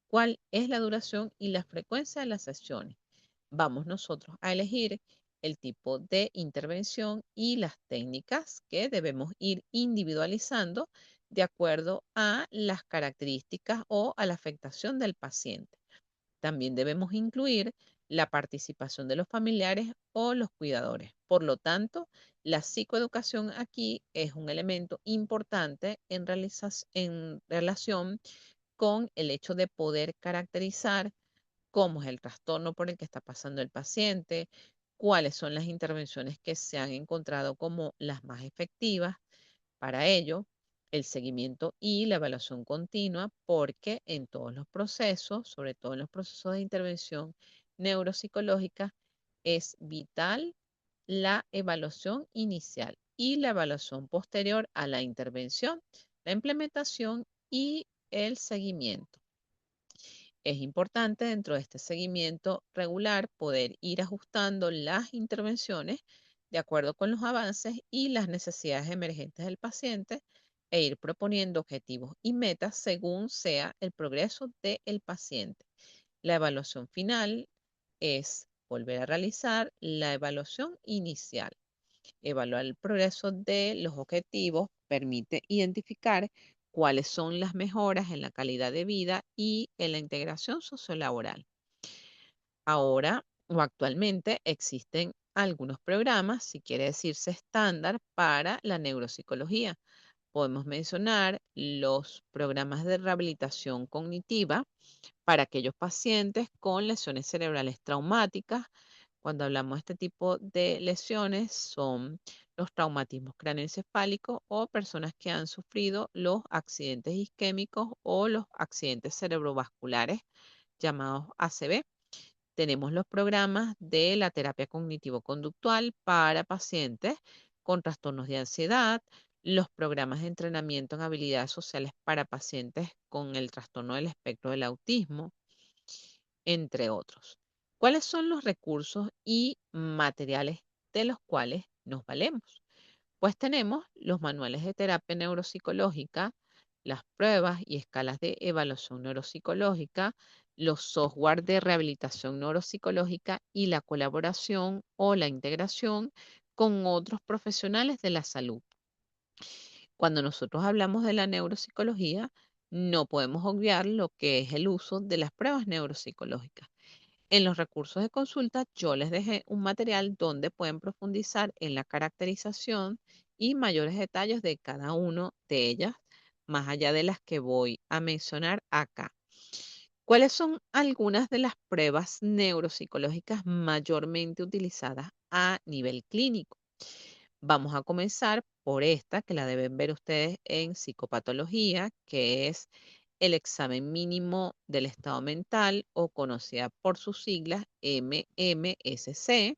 cuál es la duración y la frecuencia de las sesiones. Vamos nosotros a elegir el tipo de intervención y las técnicas que debemos ir individualizando de acuerdo a las características o a la afectación del paciente. También debemos incluir la participación de los familiares o los cuidadores. Por lo tanto, la psicoeducación aquí es un elemento importante en relación con el hecho de poder caracterizar cómo es el trastorno por el que está pasando el paciente, cuáles son las intervenciones que se han encontrado como las más efectivas para ello, el seguimiento y la evaluación continua, porque en todos los procesos, sobre todo en los procesos de intervención neuropsicológica, es vital la evaluación inicial y la evaluación posterior a la intervención, la implementación y el seguimiento. Es importante dentro de este seguimiento regular poder ir ajustando las intervenciones de acuerdo con los avances y las necesidades emergentes del paciente e ir proponiendo objetivos y metas según sea el progreso del paciente. La evaluación final es volver a realizar la evaluación inicial. Evaluar el progreso de los objetivos permite identificar cuáles son las mejoras en la calidad de vida y en la integración sociolaboral. Ahora o actualmente existen algunos programas, si quiere decirse estándar, para la neuropsicología. Podemos mencionar los programas de rehabilitación cognitiva para aquellos pacientes con lesiones cerebrales traumáticas. Cuando hablamos de este tipo de lesiones, son los traumatismos cráneoencefálicos o personas que han sufrido los accidentes isquémicos o los accidentes cerebrovasculares llamados ACV. Tenemos los programas de la terapia cognitivo-conductual para pacientes con trastornos de ansiedad, los programas de entrenamiento en habilidades sociales para pacientes con el trastorno del espectro del autismo, entre otros. ¿Cuáles son los recursos y materiales de los cuales nos valemos? Pues tenemos los manuales de terapia neuropsicológica, las pruebas y escalas de evaluación neuropsicológica, los software de rehabilitación neuropsicológica y la colaboración o la integración con otros profesionales de la salud. Cuando nosotros hablamos de la neuropsicología, no podemos obviar lo que es el uso de las pruebas neuropsicológicas. En los recursos de consulta, yo les dejé un material donde pueden profundizar en la caracterización y mayores detalles de cada uno de ellas, más allá de las que voy a mencionar acá. ¿Cuáles son algunas de las pruebas neuropsicológicas mayormente utilizadas a nivel clínico? Vamos a comenzar por esta, que la deben ver ustedes en psicopatología, que es el examen mínimo del estado mental o conocida por sus siglas MMSC.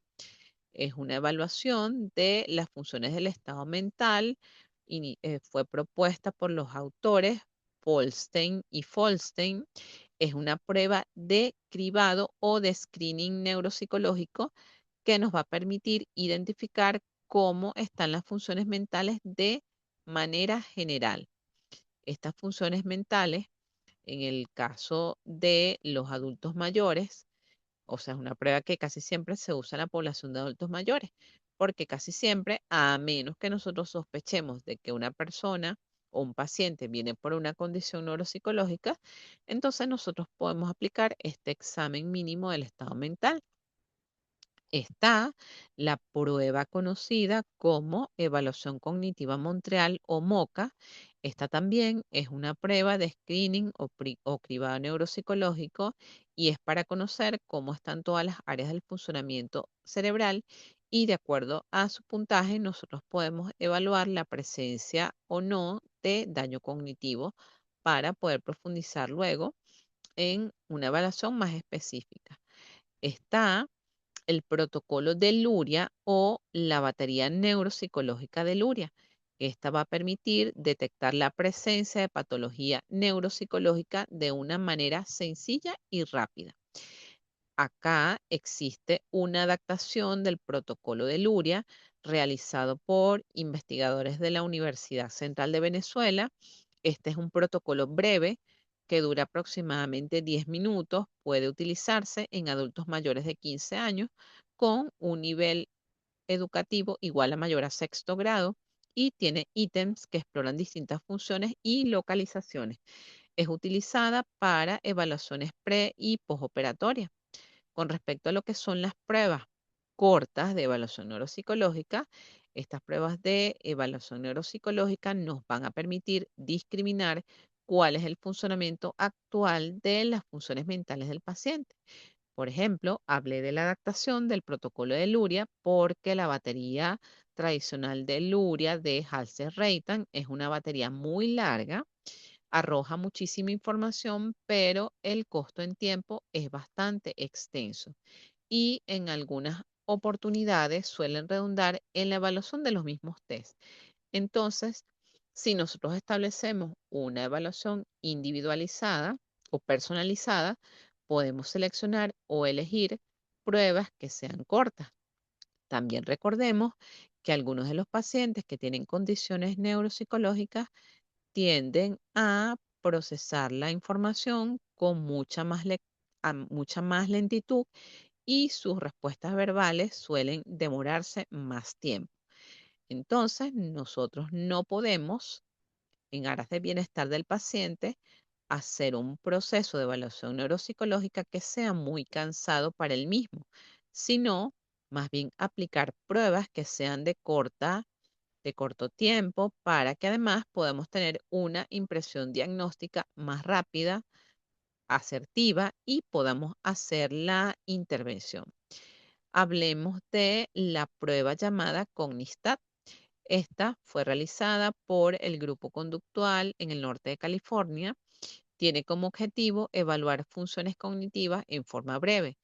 Es una evaluación de las funciones del estado mental y fue propuesta por los autores Polstein y Folstein. Es una prueba de cribado o de screening neuropsicológico que nos va a permitir identificar cómo están las funciones mentales de manera general. Estas funciones mentales, en el caso de los adultos mayores, o sea, es una prueba que casi siempre se usa en la población de adultos mayores, porque casi siempre, a menos que nosotros sospechemos de que una persona o un paciente viene por una condición neuropsicológica, entonces nosotros podemos aplicar este examen mínimo del estado mental. Está la prueba conocida como Evaluación Cognitiva Montreal o MOCA. Esta también es una prueba de screening o cribado neuropsicológico y es para conocer cómo están todas las áreas del funcionamiento cerebral y de acuerdo a su puntaje nosotros podemos evaluar la presencia o no de daño cognitivo para poder profundizar luego en una evaluación más específica. Está el protocolo de Luria o la batería neuropsicológica de Luria. Esta va a permitir detectar la presencia de patología neuropsicológica de una manera sencilla y rápida. Acá existe una adaptación del protocolo de Luria realizado por investigadores de la Universidad Central de Venezuela. Este es un protocolo breve que dura aproximadamente 10 minutos. Puede utilizarse en adultos mayores de 15 años con un nivel educativo igual a mayor a sexto grado y tiene ítems que exploran distintas funciones y localizaciones. Es utilizada para evaluaciones pre y postoperatorias. Con respecto a lo que son las pruebas cortas de evaluación neuropsicológica, estas pruebas de evaluación neuropsicológica nos van a permitir discriminar cuál es el funcionamiento actual de las funciones mentales del paciente. Por ejemplo, hablé de la adaptación del protocolo de Luria porque la batería tradicional de Luria de Halser-Reitan es una batería muy larga, arroja muchísima información, pero el costo en tiempo es bastante extenso y en algunas oportunidades suelen redundar en la evaluación de los mismos test. Entonces, si nosotros establecemos una evaluación individualizada o personalizada, podemos seleccionar o elegir pruebas que sean cortas. También recordemos que algunos de los pacientes que tienen condiciones neuropsicológicas tienden a procesar la información con mucha más lentitud y sus respuestas verbales suelen demorarse más tiempo. Entonces, nosotros no podemos, en aras de bienestar del paciente, hacer un proceso de evaluación neuropsicológica que sea muy cansado para el mismo, sino más bien aplicar pruebas que sean de corto tiempo para que además podamos tener una impresión diagnóstica más rápida, asertiva y podamos hacer la intervención. Hablemos de la prueba llamada Cognistat. Esta fue realizada por el Grupo Conductual en el norte de California. Tiene como objetivo evaluar funciones cognitivas en forma breve.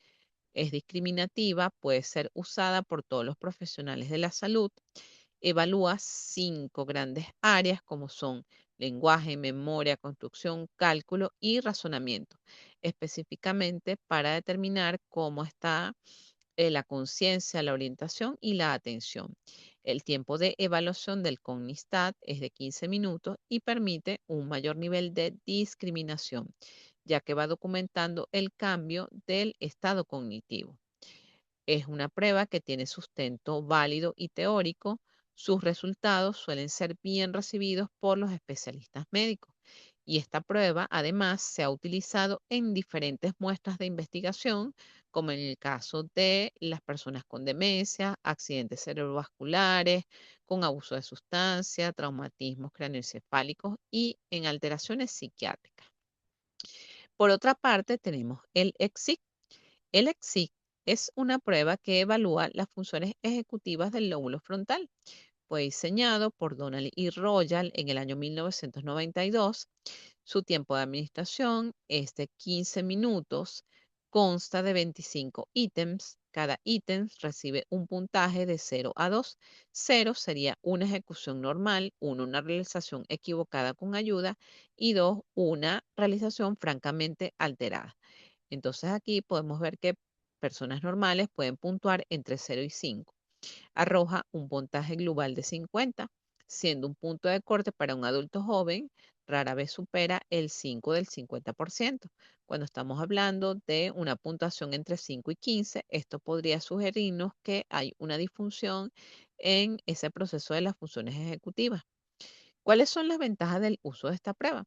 Es discriminativa, puede ser usada por todos los profesionales de la salud. Evalúa 5 grandes áreas como son lenguaje, memoria, construcción, cálculo y razonamiento, específicamente para determinar cómo está la conciencia, la orientación y la atención. El tiempo de evaluación del CONISTAT es de 15 minutos y permite un mayor nivel de discriminación, ya que va documentando el cambio del estado cognitivo. Es una prueba que tiene sustento válido y teórico. Sus resultados suelen ser bien recibidos por los especialistas médicos. Y esta prueba además se ha utilizado en diferentes muestras de investigación, como en el caso de las personas con demencia, accidentes cerebrovasculares, con abuso de sustancia, traumatismos craneoencefálicos y en alteraciones psiquiátricas. Por otra parte, tenemos el EXIC. El EXIC es una prueba que evalúa las funciones ejecutivas del lóbulo frontal. Fue diseñado por Donald E. Royal en el año 1992. Su tiempo de administración es de 15 minutos. Consta de 25 ítems. Cada ítem recibe un puntaje de 0 a 2. 0 sería una ejecución normal, 1 una realización equivocada con ayuda y 2 una realización francamente alterada. Entonces aquí podemos ver que personas normales pueden puntuar entre 0 y 5. Arroja un puntaje global de 50. siendo un punto de corte para un adulto joven rara vez supera el 5 del 50%. Cuando estamos hablando de una puntuación entre 5 y 15, esto podría sugerirnos que hay una disfunción en ese proceso de las funciones ejecutivas. ¿Cuáles son las ventajas del uso de esta prueba?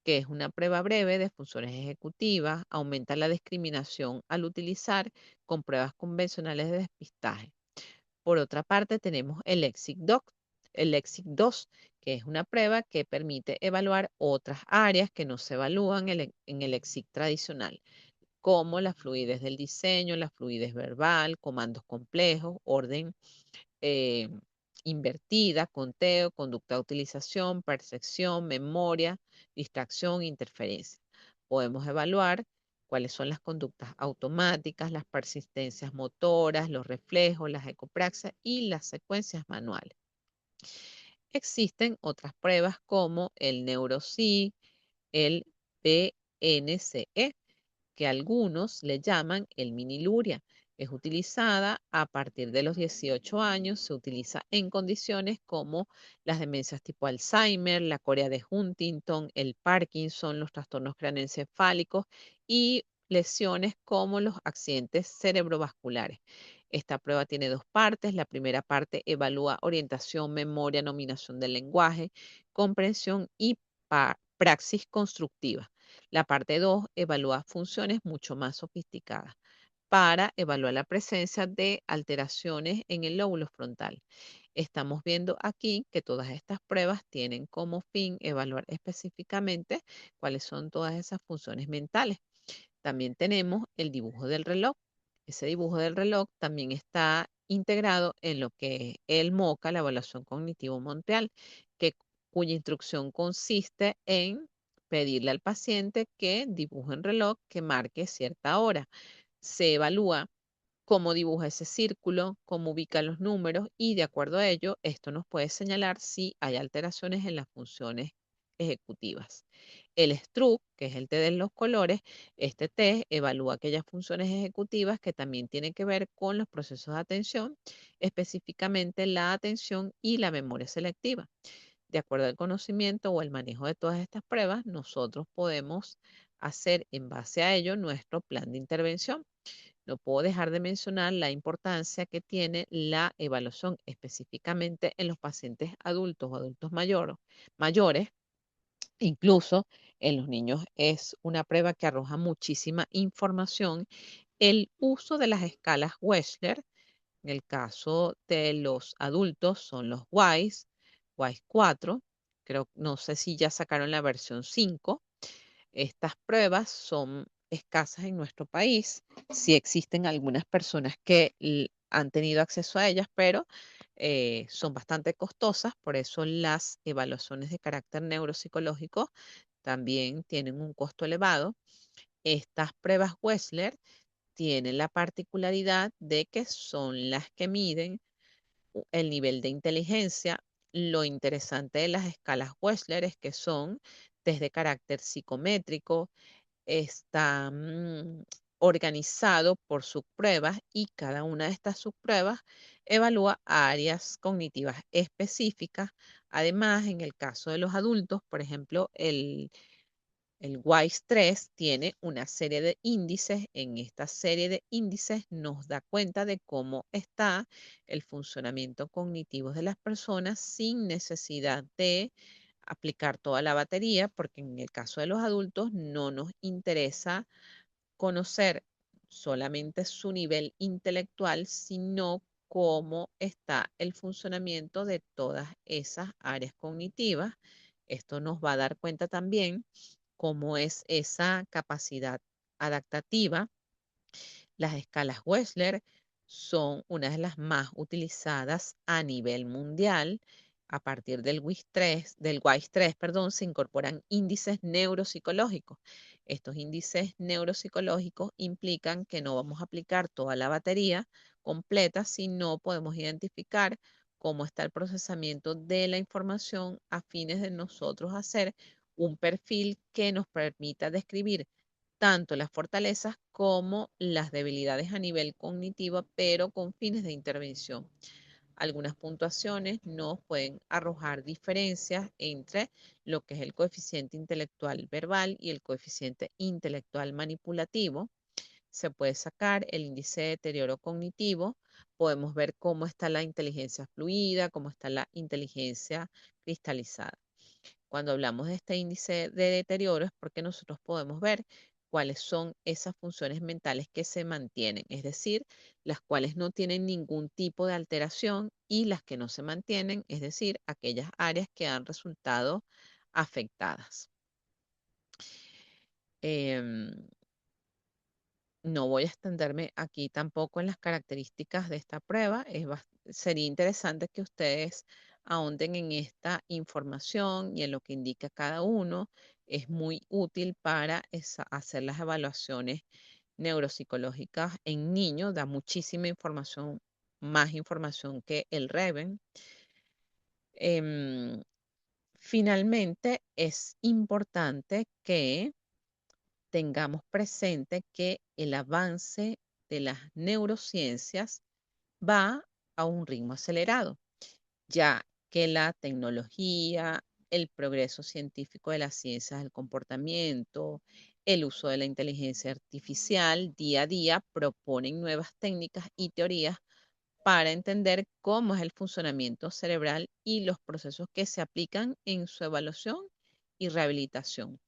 Que es una prueba breve de funciones ejecutivas, aumenta la discriminación al utilizar con pruebas convencionales de despistaje. Por otra parte, tenemos el Lexic 2, que es una prueba que permite evaluar otras áreas que no se evalúan en el Lexic tradicional, como la fluidez del diseño, la fluidez verbal, comandos complejos, orden eh, invertida, conteo, conducta de utilización, percepción, memoria, distracción, interferencia. Podemos evaluar cuáles son las conductas automáticas, las persistencias motoras, los reflejos, las ecopraxias y las secuencias manuales. Existen otras pruebas como el NeuroSig, el PNCE, que algunos le llaman el miniluria. Es utilizada a partir de los 18 años, se utiliza en condiciones como las demencias tipo Alzheimer, la corea de Huntington, el Parkinson, los trastornos craneoencefálicos y lesiones como los accidentes cerebrovasculares. Esta prueba tiene dos partes. La primera parte evalúa orientación, memoria, nominación del lenguaje, comprensión y praxis constructiva. La parte 2 evalúa funciones mucho más sofisticadas para evaluar la presencia de alteraciones en el lóbulo frontal. Estamos viendo aquí que todas estas pruebas tienen como fin evaluar específicamente cuáles son todas esas funciones mentales. También tenemos el dibujo del reloj. Ese dibujo del reloj también está integrado en lo que es el MoCA, la evaluación cognitivo-Montreal, que, cuya instrucción consiste en pedirle al paciente que dibuje un reloj que marque cierta hora. Se evalúa cómo dibuja ese círculo, cómo ubica los números y de acuerdo a ello, esto nos puede señalar si hay alteraciones en las funciones ejecutivas. El Stroop, que es el test de los colores, este test evalúa aquellas funciones ejecutivas que también tienen que ver con los procesos de atención, específicamente la atención y la memoria selectiva. De acuerdo al conocimiento o el manejo de todas estas pruebas, nosotros podemos hacer en base a ello nuestro plan de intervención. No puedo dejar de mencionar la importancia que tiene la evaluación específicamente en los pacientes adultos o adultos mayores. Incluso en los niños es una prueba que arroja muchísima información. El uso de las escalas Wechsler, en el caso de los adultos, son los WISE 4. Creo, no sé si ya sacaron la versión 5. Estas pruebas son escasas en nuestro país. Sí existen algunas personas que han tenido acceso a ellas, pero son bastante costosas, por eso las evaluaciones de carácter neuropsicológico también tienen un costo elevado. Estas pruebas Wechsler tienen la particularidad de que son las que miden el nivel de inteligencia. Lo interesante de las escalas Wechsler es que son desde carácter psicométrico, está organizado por subpruebas y cada una de estas subpruebas evalúa áreas cognitivas específicas. Además, en el caso de los adultos, por ejemplo, el WISE 3 tiene una serie de índices. En esta serie de índices nos da cuenta de cómo está el funcionamiento cognitivo de las personas sin necesidad de aplicar toda la batería, porque en el caso de los adultos no nos interesa conocer solamente su nivel intelectual, sino cómo está el funcionamiento de todas esas áreas cognitivas. Esto nos va a dar cuenta también cómo es esa capacidad adaptativa. Las escalas Wechsler son una de las más utilizadas a nivel mundial. A partir del WISE 3, perdón, se incorporan índices neuropsicológicos. Estos índices neuropsicológicos implican que no vamos a aplicar toda la batería completa, sino podemos identificar cómo está el procesamiento de la información a fines de nosotros hacer un perfil que nos permita describir tanto las fortalezas como las debilidades a nivel cognitivo, pero con fines de intervención. algunas puntuaciones nos pueden arrojar diferencias entre lo que es el coeficiente intelectual verbal y el coeficiente intelectual manipulativo. Se puede sacar el índice de deterioro cognitivo, podemos ver cómo está la inteligencia fluida, cómo está la inteligencia cristalizada. Cuando hablamos de este índice de deterioro es porque nosotros podemos ver cuáles son esas funciones mentales que se mantienen, es decir, las cuales no tienen ningún tipo de alteración y las que no se mantienen, es decir, aquellas áreas que han resultado afectadas. Em, no voy a extenderme aquí tampoco en las características de esta prueba. Sería interesante que ustedes ahonden en esta información y en lo que indica cada uno. Es muy útil para hacer las evaluaciones neuropsicológicas en niños. Da muchísima información, más información que el Reven. Em, Finalmente, es importante que tengamos presente que el avance de las neurociencias va a un ritmo acelerado, ya que la tecnología, el progreso científico de las ciencias del comportamiento, el uso de la inteligencia artificial día a día proponen nuevas técnicas y teorías para entender cómo es el funcionamiento cerebral y los procesos que se aplican en su evaluación y rehabilitación,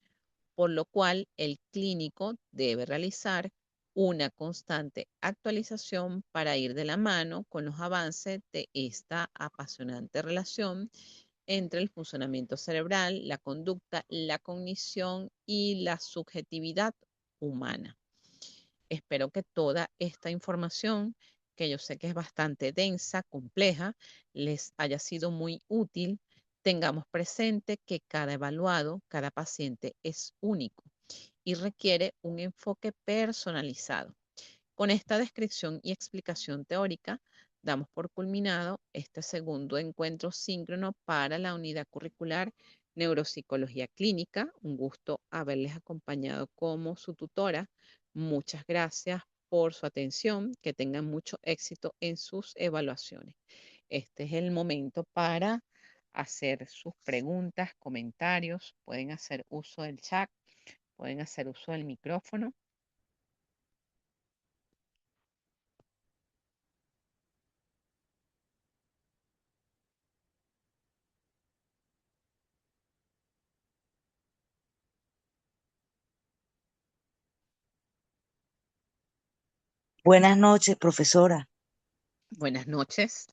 por lo cual el clínico debe realizar una constante actualización para ir de la mano con los avances de esta apasionante relación entre el funcionamiento cerebral, la conducta, la cognición y la subjetividad humana. Espero que toda esta información, que yo sé que es bastante densa, compleja, les haya sido muy útil. Tengamos presente que cada evaluado, cada paciente es único y requiere un enfoque personalizado. Con esta descripción y explicación teórica, damos por culminado este segundo encuentro síncrono para la unidad curricular Neuropsicología Clínica. Un gusto haberles acompañado como su tutora. Muchas gracias por su atención. Que tengan mucho éxito en sus evaluaciones. Este es el momento para hacer sus preguntas, comentarios. Pueden hacer uso del chat, pueden hacer uso del micrófono. Buenas noches, profesora. Buenas noches.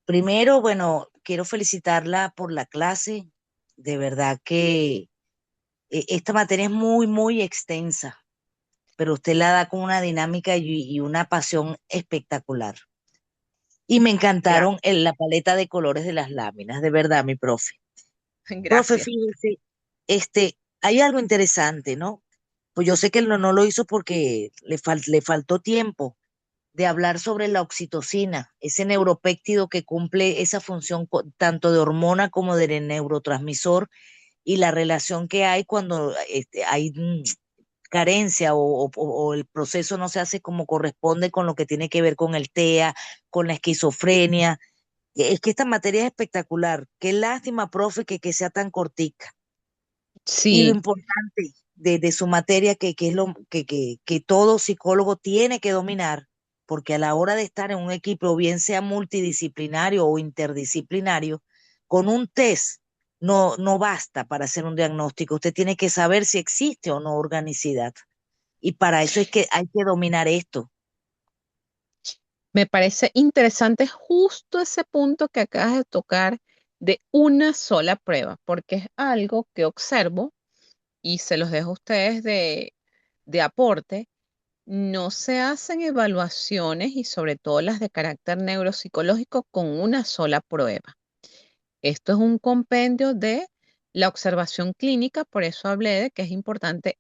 Primero, bueno, quiero felicitarla por la clase. De verdad que esta materia es muy, muy extensa, pero usted la da con una dinámica y una pasión espectacular. Y me encantaron Gracias. la paleta de colores de las láminas, de verdad, mi profe. Profe, Gracias. fíjese, hay algo interesante, ¿no? Pues yo sé que no lo hizo porque le faltó tiempo de hablar sobre la oxitocina, ese neuropéptido que cumple esa función tanto de hormona como de neurotransmisor y la relación que hay cuando hay carencia o el proceso no se hace como corresponde con lo que tiene que ver con el TEA, con la esquizofrenia. Es que esta materia es espectacular. Qué lástima, profe, que sea tan cortica. Y lo Sí, importante de su materia, que es que todo psicólogo tiene que dominar, porque a la hora de estar en un equipo, bien sea multidisciplinario o interdisciplinario, con un test no basta para hacer un diagnóstico. Usted tiene que saber si existe o no organicidad. Y para eso es que hay que dominar esto. me parece interesante justo ese punto que acabas de tocar de una sola prueba, porque es algo que observo y se los dejo a ustedes de aporte. No se hacen evaluaciones y sobre todo las de carácter neuropsicológico con una sola prueba. Esto es un compendio de la observación clínica, por eso hablé de que es importante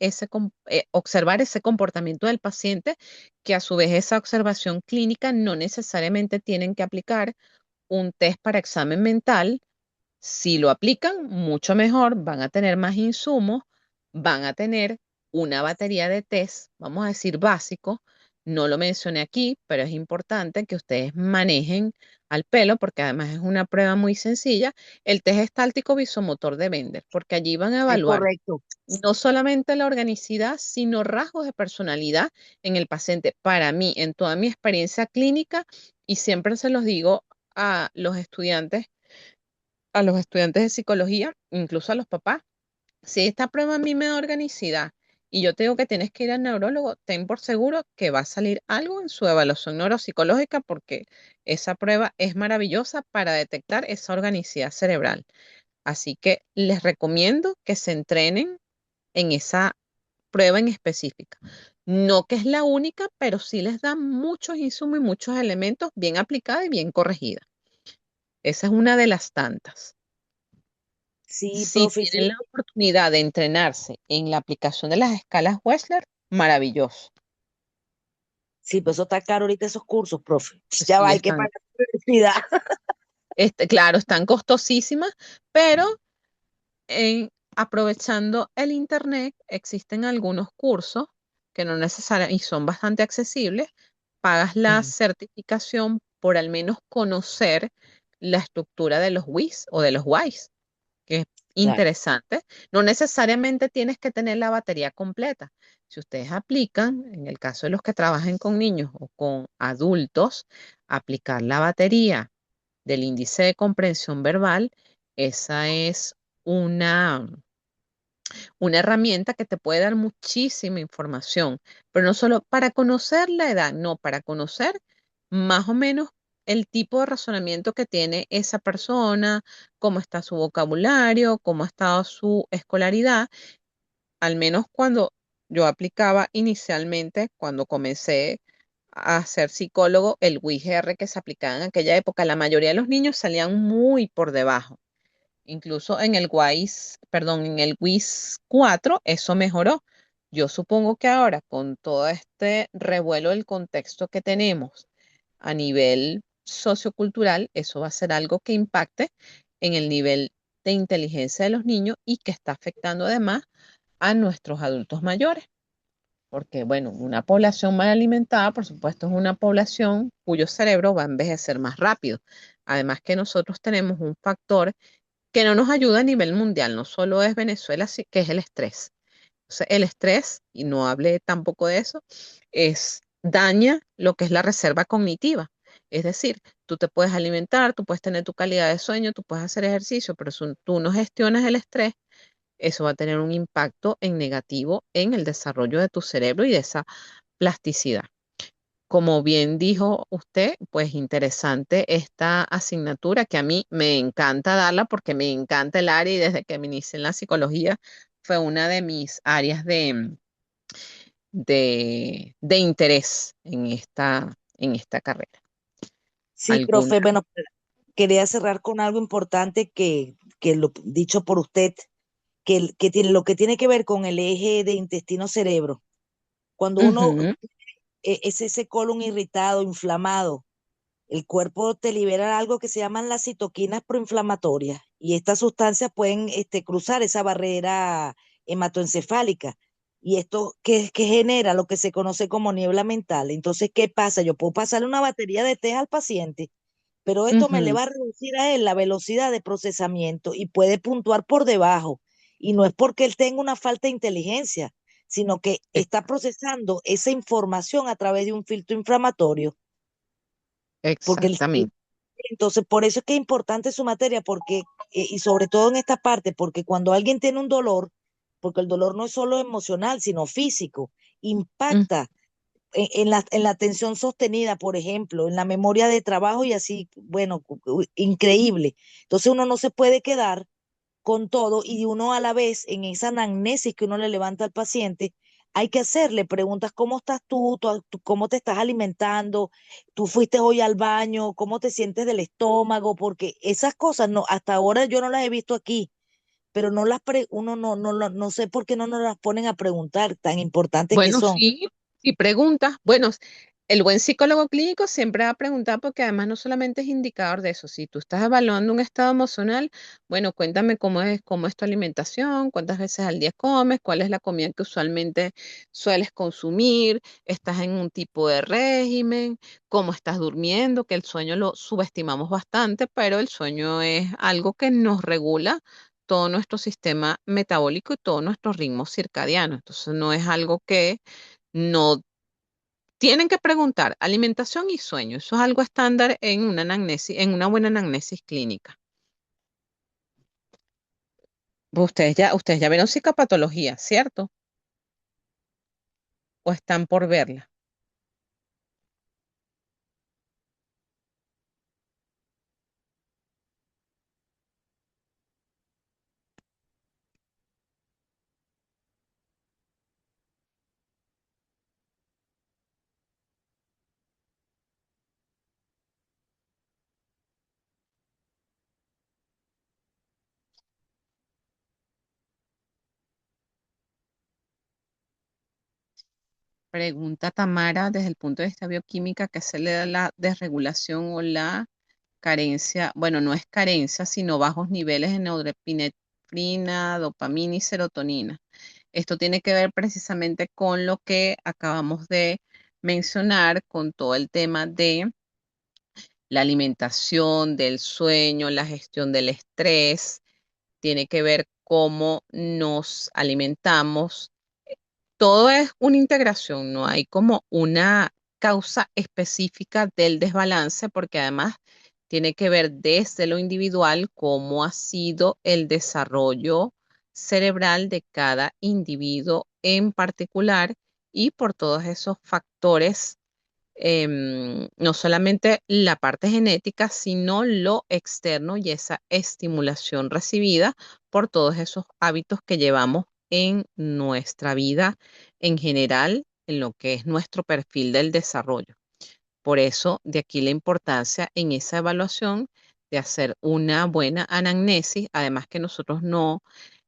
observar ese comportamiento del paciente, que a su vez esa observación clínica no necesariamente tienen que aplicar un test para examen mental. Si lo aplican, mucho mejor, van a tener más insumos, van a tener una batería de test, vamos a decir básicos, No lo mencioné aquí, pero es importante que ustedes manejen al pelo, porque además es una prueba muy sencilla, el test estáltico visomotor de Bender, porque allí van a Es evaluar correcto. no solamente la organicidad, sino rasgos de personalidad en el paciente. Para mí, en toda mi experiencia clínica, y siempre se los digo a los estudiantes, a los estudiantes de psicología, incluso a los papás, si esta prueba a mí me da organicidad y yo te digo que tienes que ir al neurólogo, ten por seguro que va a salir algo en su evaluación neuropsicológica porque esa prueba es maravillosa para detectar esa organicidad cerebral. Así que les recomiendo que se entrenen en esa prueba en específica. No que es la única, pero sí les da muchos insumos y muchos elementos bien aplicada y bien corregida. Esa es una de las tantas. Sí, Si profe, tienen la oportunidad de entrenarse en la aplicación de las escalas Wechsler, maravilloso. sí, pues eso está caro ahorita esos cursos, profe. Ya va, Sí, hay que pagar la universidad. claro, están costosísimas, pero aprovechando el internet, existen algunos cursos que no necesariamente y son bastante accesibles. Pagas la Ujú. certificación por al menos conocer la estructura de los WIS o de los WIS, que es Claro. interesante. No necesariamente tienes que tener la batería completa. Si ustedes aplican, en el caso de los que trabajen con niños o con adultos, aplicar la batería del índice de comprensión verbal, esa es una, una herramienta que te puede dar muchísima información, pero no solo para conocer la edad, no, para conocer más o menos el tipo de razonamiento que tiene esa persona, cómo está su vocabulario, cómo ha estado su escolaridad, al menos cuando yo aplicaba inicialmente, cuando comencé a ser psicólogo, el WIGR que se aplicaba en aquella época, la mayoría de los niños salían muy por debajo. Incluso en el WIS, perdón, en el WIS 4 eso mejoró. Yo supongo que ahora, con todo este revuelo del contexto que tenemos a nivel sociocultural, eso va a ser algo que impacte en el nivel de inteligencia de los niños y que está afectando además a nuestros adultos mayores. Porque, bueno, una población mal alimentada, por supuesto, es una población cuyo cerebro va a envejecer más rápido. Además que nosotros tenemos un factor que no nos ayuda a nivel mundial, no solo es Venezuela, que es el estrés. O sea, el estrés, y no hablé tampoco de eso, daña lo que es la reserva cognitiva. Es decir, tú te puedes alimentar, tú puedes tener tu calidad de sueño, tú puedes hacer ejercicio, pero si tú no gestionas el estrés, eso va a tener un impacto en negativo en el desarrollo de tu cerebro y de esa plasticidad. Como bien dijo usted, pues interesante esta asignatura que a mí me encanta darla porque me encanta el área y desde que me inicié en la psicología fue una de mis áreas de interés en esta carrera. Sí, ¿Alguna? profe, bueno, quería cerrar con algo importante que lo dicho por usted, que tiene lo que tiene que ver con el eje de intestino-cerebro. Cuando uno Ujú, es ese colon irritado, inflamado, el cuerpo te libera algo que se llaman las citoquinas proinflamatorias y estas sustancias pueden cruzar esa barrera hematoencefálica. Y esto que genera lo que se conoce como niebla mental. Entonces, ¿qué pasa? Yo puedo pasarle una batería de test al paciente, pero esto me le ujú, va a reducir a él la velocidad de procesamiento y puede puntuar por debajo. Y no es porque él tenga una falta de inteligencia, sino que e- está procesando esa información a través de un filtro inflamatorio, porque exactamente. entonces por eso es que es importante su materia, porque, y sobre todo en esta parte, porque cuando alguien tiene un dolor, porque el dolor no es solo emocional, sino físico, Mm, impacta en la atención sostenida, por ejemplo, en la memoria de trabajo y así, bueno, increíble. Entonces uno no se puede quedar con todo y uno a la vez en esa anamnesis que uno le levanta al paciente, hay que hacerle preguntas, ¿cómo estás tú? ¿Cómo te estás alimentando? ¿Tú fuiste hoy al baño? ¿Cómo te sientes del estómago? Porque esas cosas no, hasta ahora yo no las he visto aquí, pero uno no sé por qué no nos las ponen a preguntar, tan importantes que Bueno, son. sí, y preguntas. Bueno, El buen psicólogo clínico siempre va a preguntar porque además no solamente es indicador de eso. Si tú estás evaluando un estado emocional, bueno, cuéntame cómo es tu alimentación, cuántas veces al día comes, cuál es la comida que usualmente sueles consumir, estás en un tipo de régimen, cómo estás durmiendo, que el sueño lo subestimamos bastante, pero el sueño es algo que nos regula todo nuestro sistema metabólico y todo nuestro ritmo circadiano. Entonces no es algo que no tienen que preguntar alimentación y sueño. Eso es algo estándar en una anamnesis, en una buena anamnesis clínica. Ustedes ya vieron psicopatología, ¿cierto? ¿O están por verla? Pregunta Tamara desde el punto de vista bioquímica, ¿qué se le da la desregulación o la carencia? Bueno, no es carencia, sino bajos niveles de norepinefrina, dopamina y serotonina. Esto tiene que ver precisamente con lo que acabamos de mencionar, con todo el tema de la alimentación, del sueño, la gestión del estrés, tiene que ver cómo nos alimentamos. Todo es una integración, no hay como una causa específica del desbalance, porque además tiene que ver desde lo individual cómo ha sido el desarrollo cerebral de cada individuo en particular y por todos esos factores, no solamente la parte genética, sino lo externo y esa estimulación recibida por todos esos hábitos que llevamos en nuestra vida en general, en lo que es nuestro perfil del desarrollo. Por eso, de aquí la importancia en esa evaluación de hacer una buena anamnesis, además que nosotros no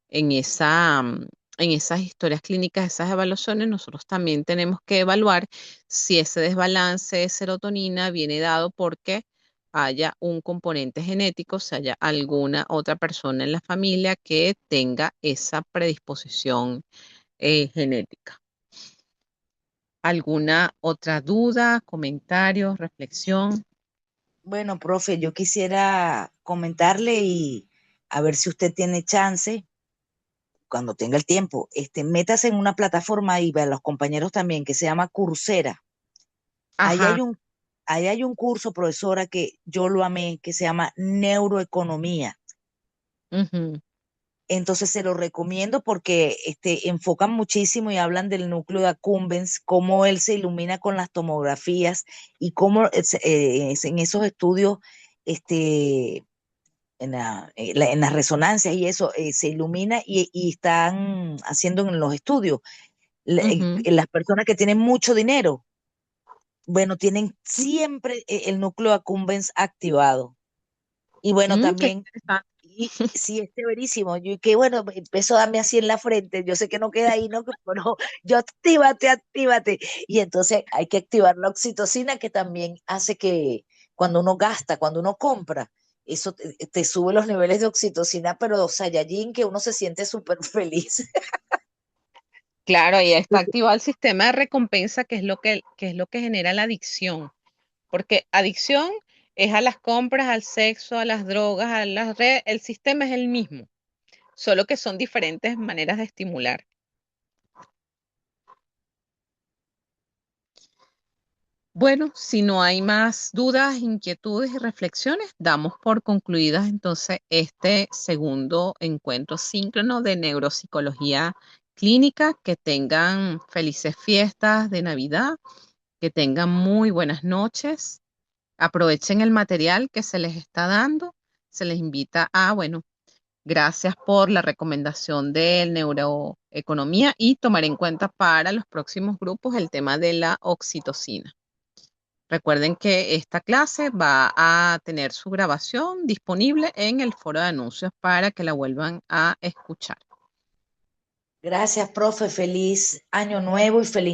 en en esas historias clínicas, esas evaluaciones, nosotros también tenemos que evaluar si ese desbalance de serotonina viene dado porque haya un componente genético, si haya alguna otra persona en la familia que tenga esa predisposición genética. ¿Alguna otra duda, comentario, reflexión? Bueno, profe, yo quisiera comentarle y a ver si usted tiene chance, cuando tenga el tiempo, métase en una plataforma y ve a los compañeros también que se llama Coursera. Ahí Ajá. hay un, ahí hay un curso, profesora, que yo lo amé, que se llama Neuroeconomía. Ujú, Entonces se lo recomiendo porque enfocan muchísimo y hablan del núcleo de accumbens, cómo él se ilumina con las tomografías y cómo en esos estudios, este, en las resonancias y eso, se ilumina y están haciendo en los estudios. ujú. Las personas que tienen mucho dinero, bueno, tienen siempre el núcleo de accumbens activado. Y bueno, Qué también, interesante. y sí, es severísimo. Yo que bueno, empezó a darme así en la frente. Yo sé que no queda ahí, ¿no? Pero yo actívate, actívate. Y entonces hay que activar la oxitocina que también hace que cuando uno gasta, cuando uno compra, eso te sube los niveles de oxitocina, pero Saiyajin, que uno se siente súper feliz. Claro, y está activado el sistema de recompensa, que es lo que genera la adicción. Porque adicción es a las compras, al sexo, a las drogas, a las redes. El sistema es el mismo, solo que son diferentes maneras de estimular. Bueno, si no hay más dudas, inquietudes y reflexiones, damos por concluidas entonces este segundo encuentro síncrono de neuropsicología clínica. Que tengan felices fiestas de Navidad, que tengan muy buenas noches. Aprovechen el material que se les está dando. Se les invita a, bueno, gracias por la recomendación de neuroeconomía y tomar en cuenta para los próximos grupos el tema de la oxitocina. Recuerden que esta clase va a tener su grabación disponible en el foro de anuncios para que la vuelvan a escuchar. Gracias, profe. Feliz año nuevo y feliz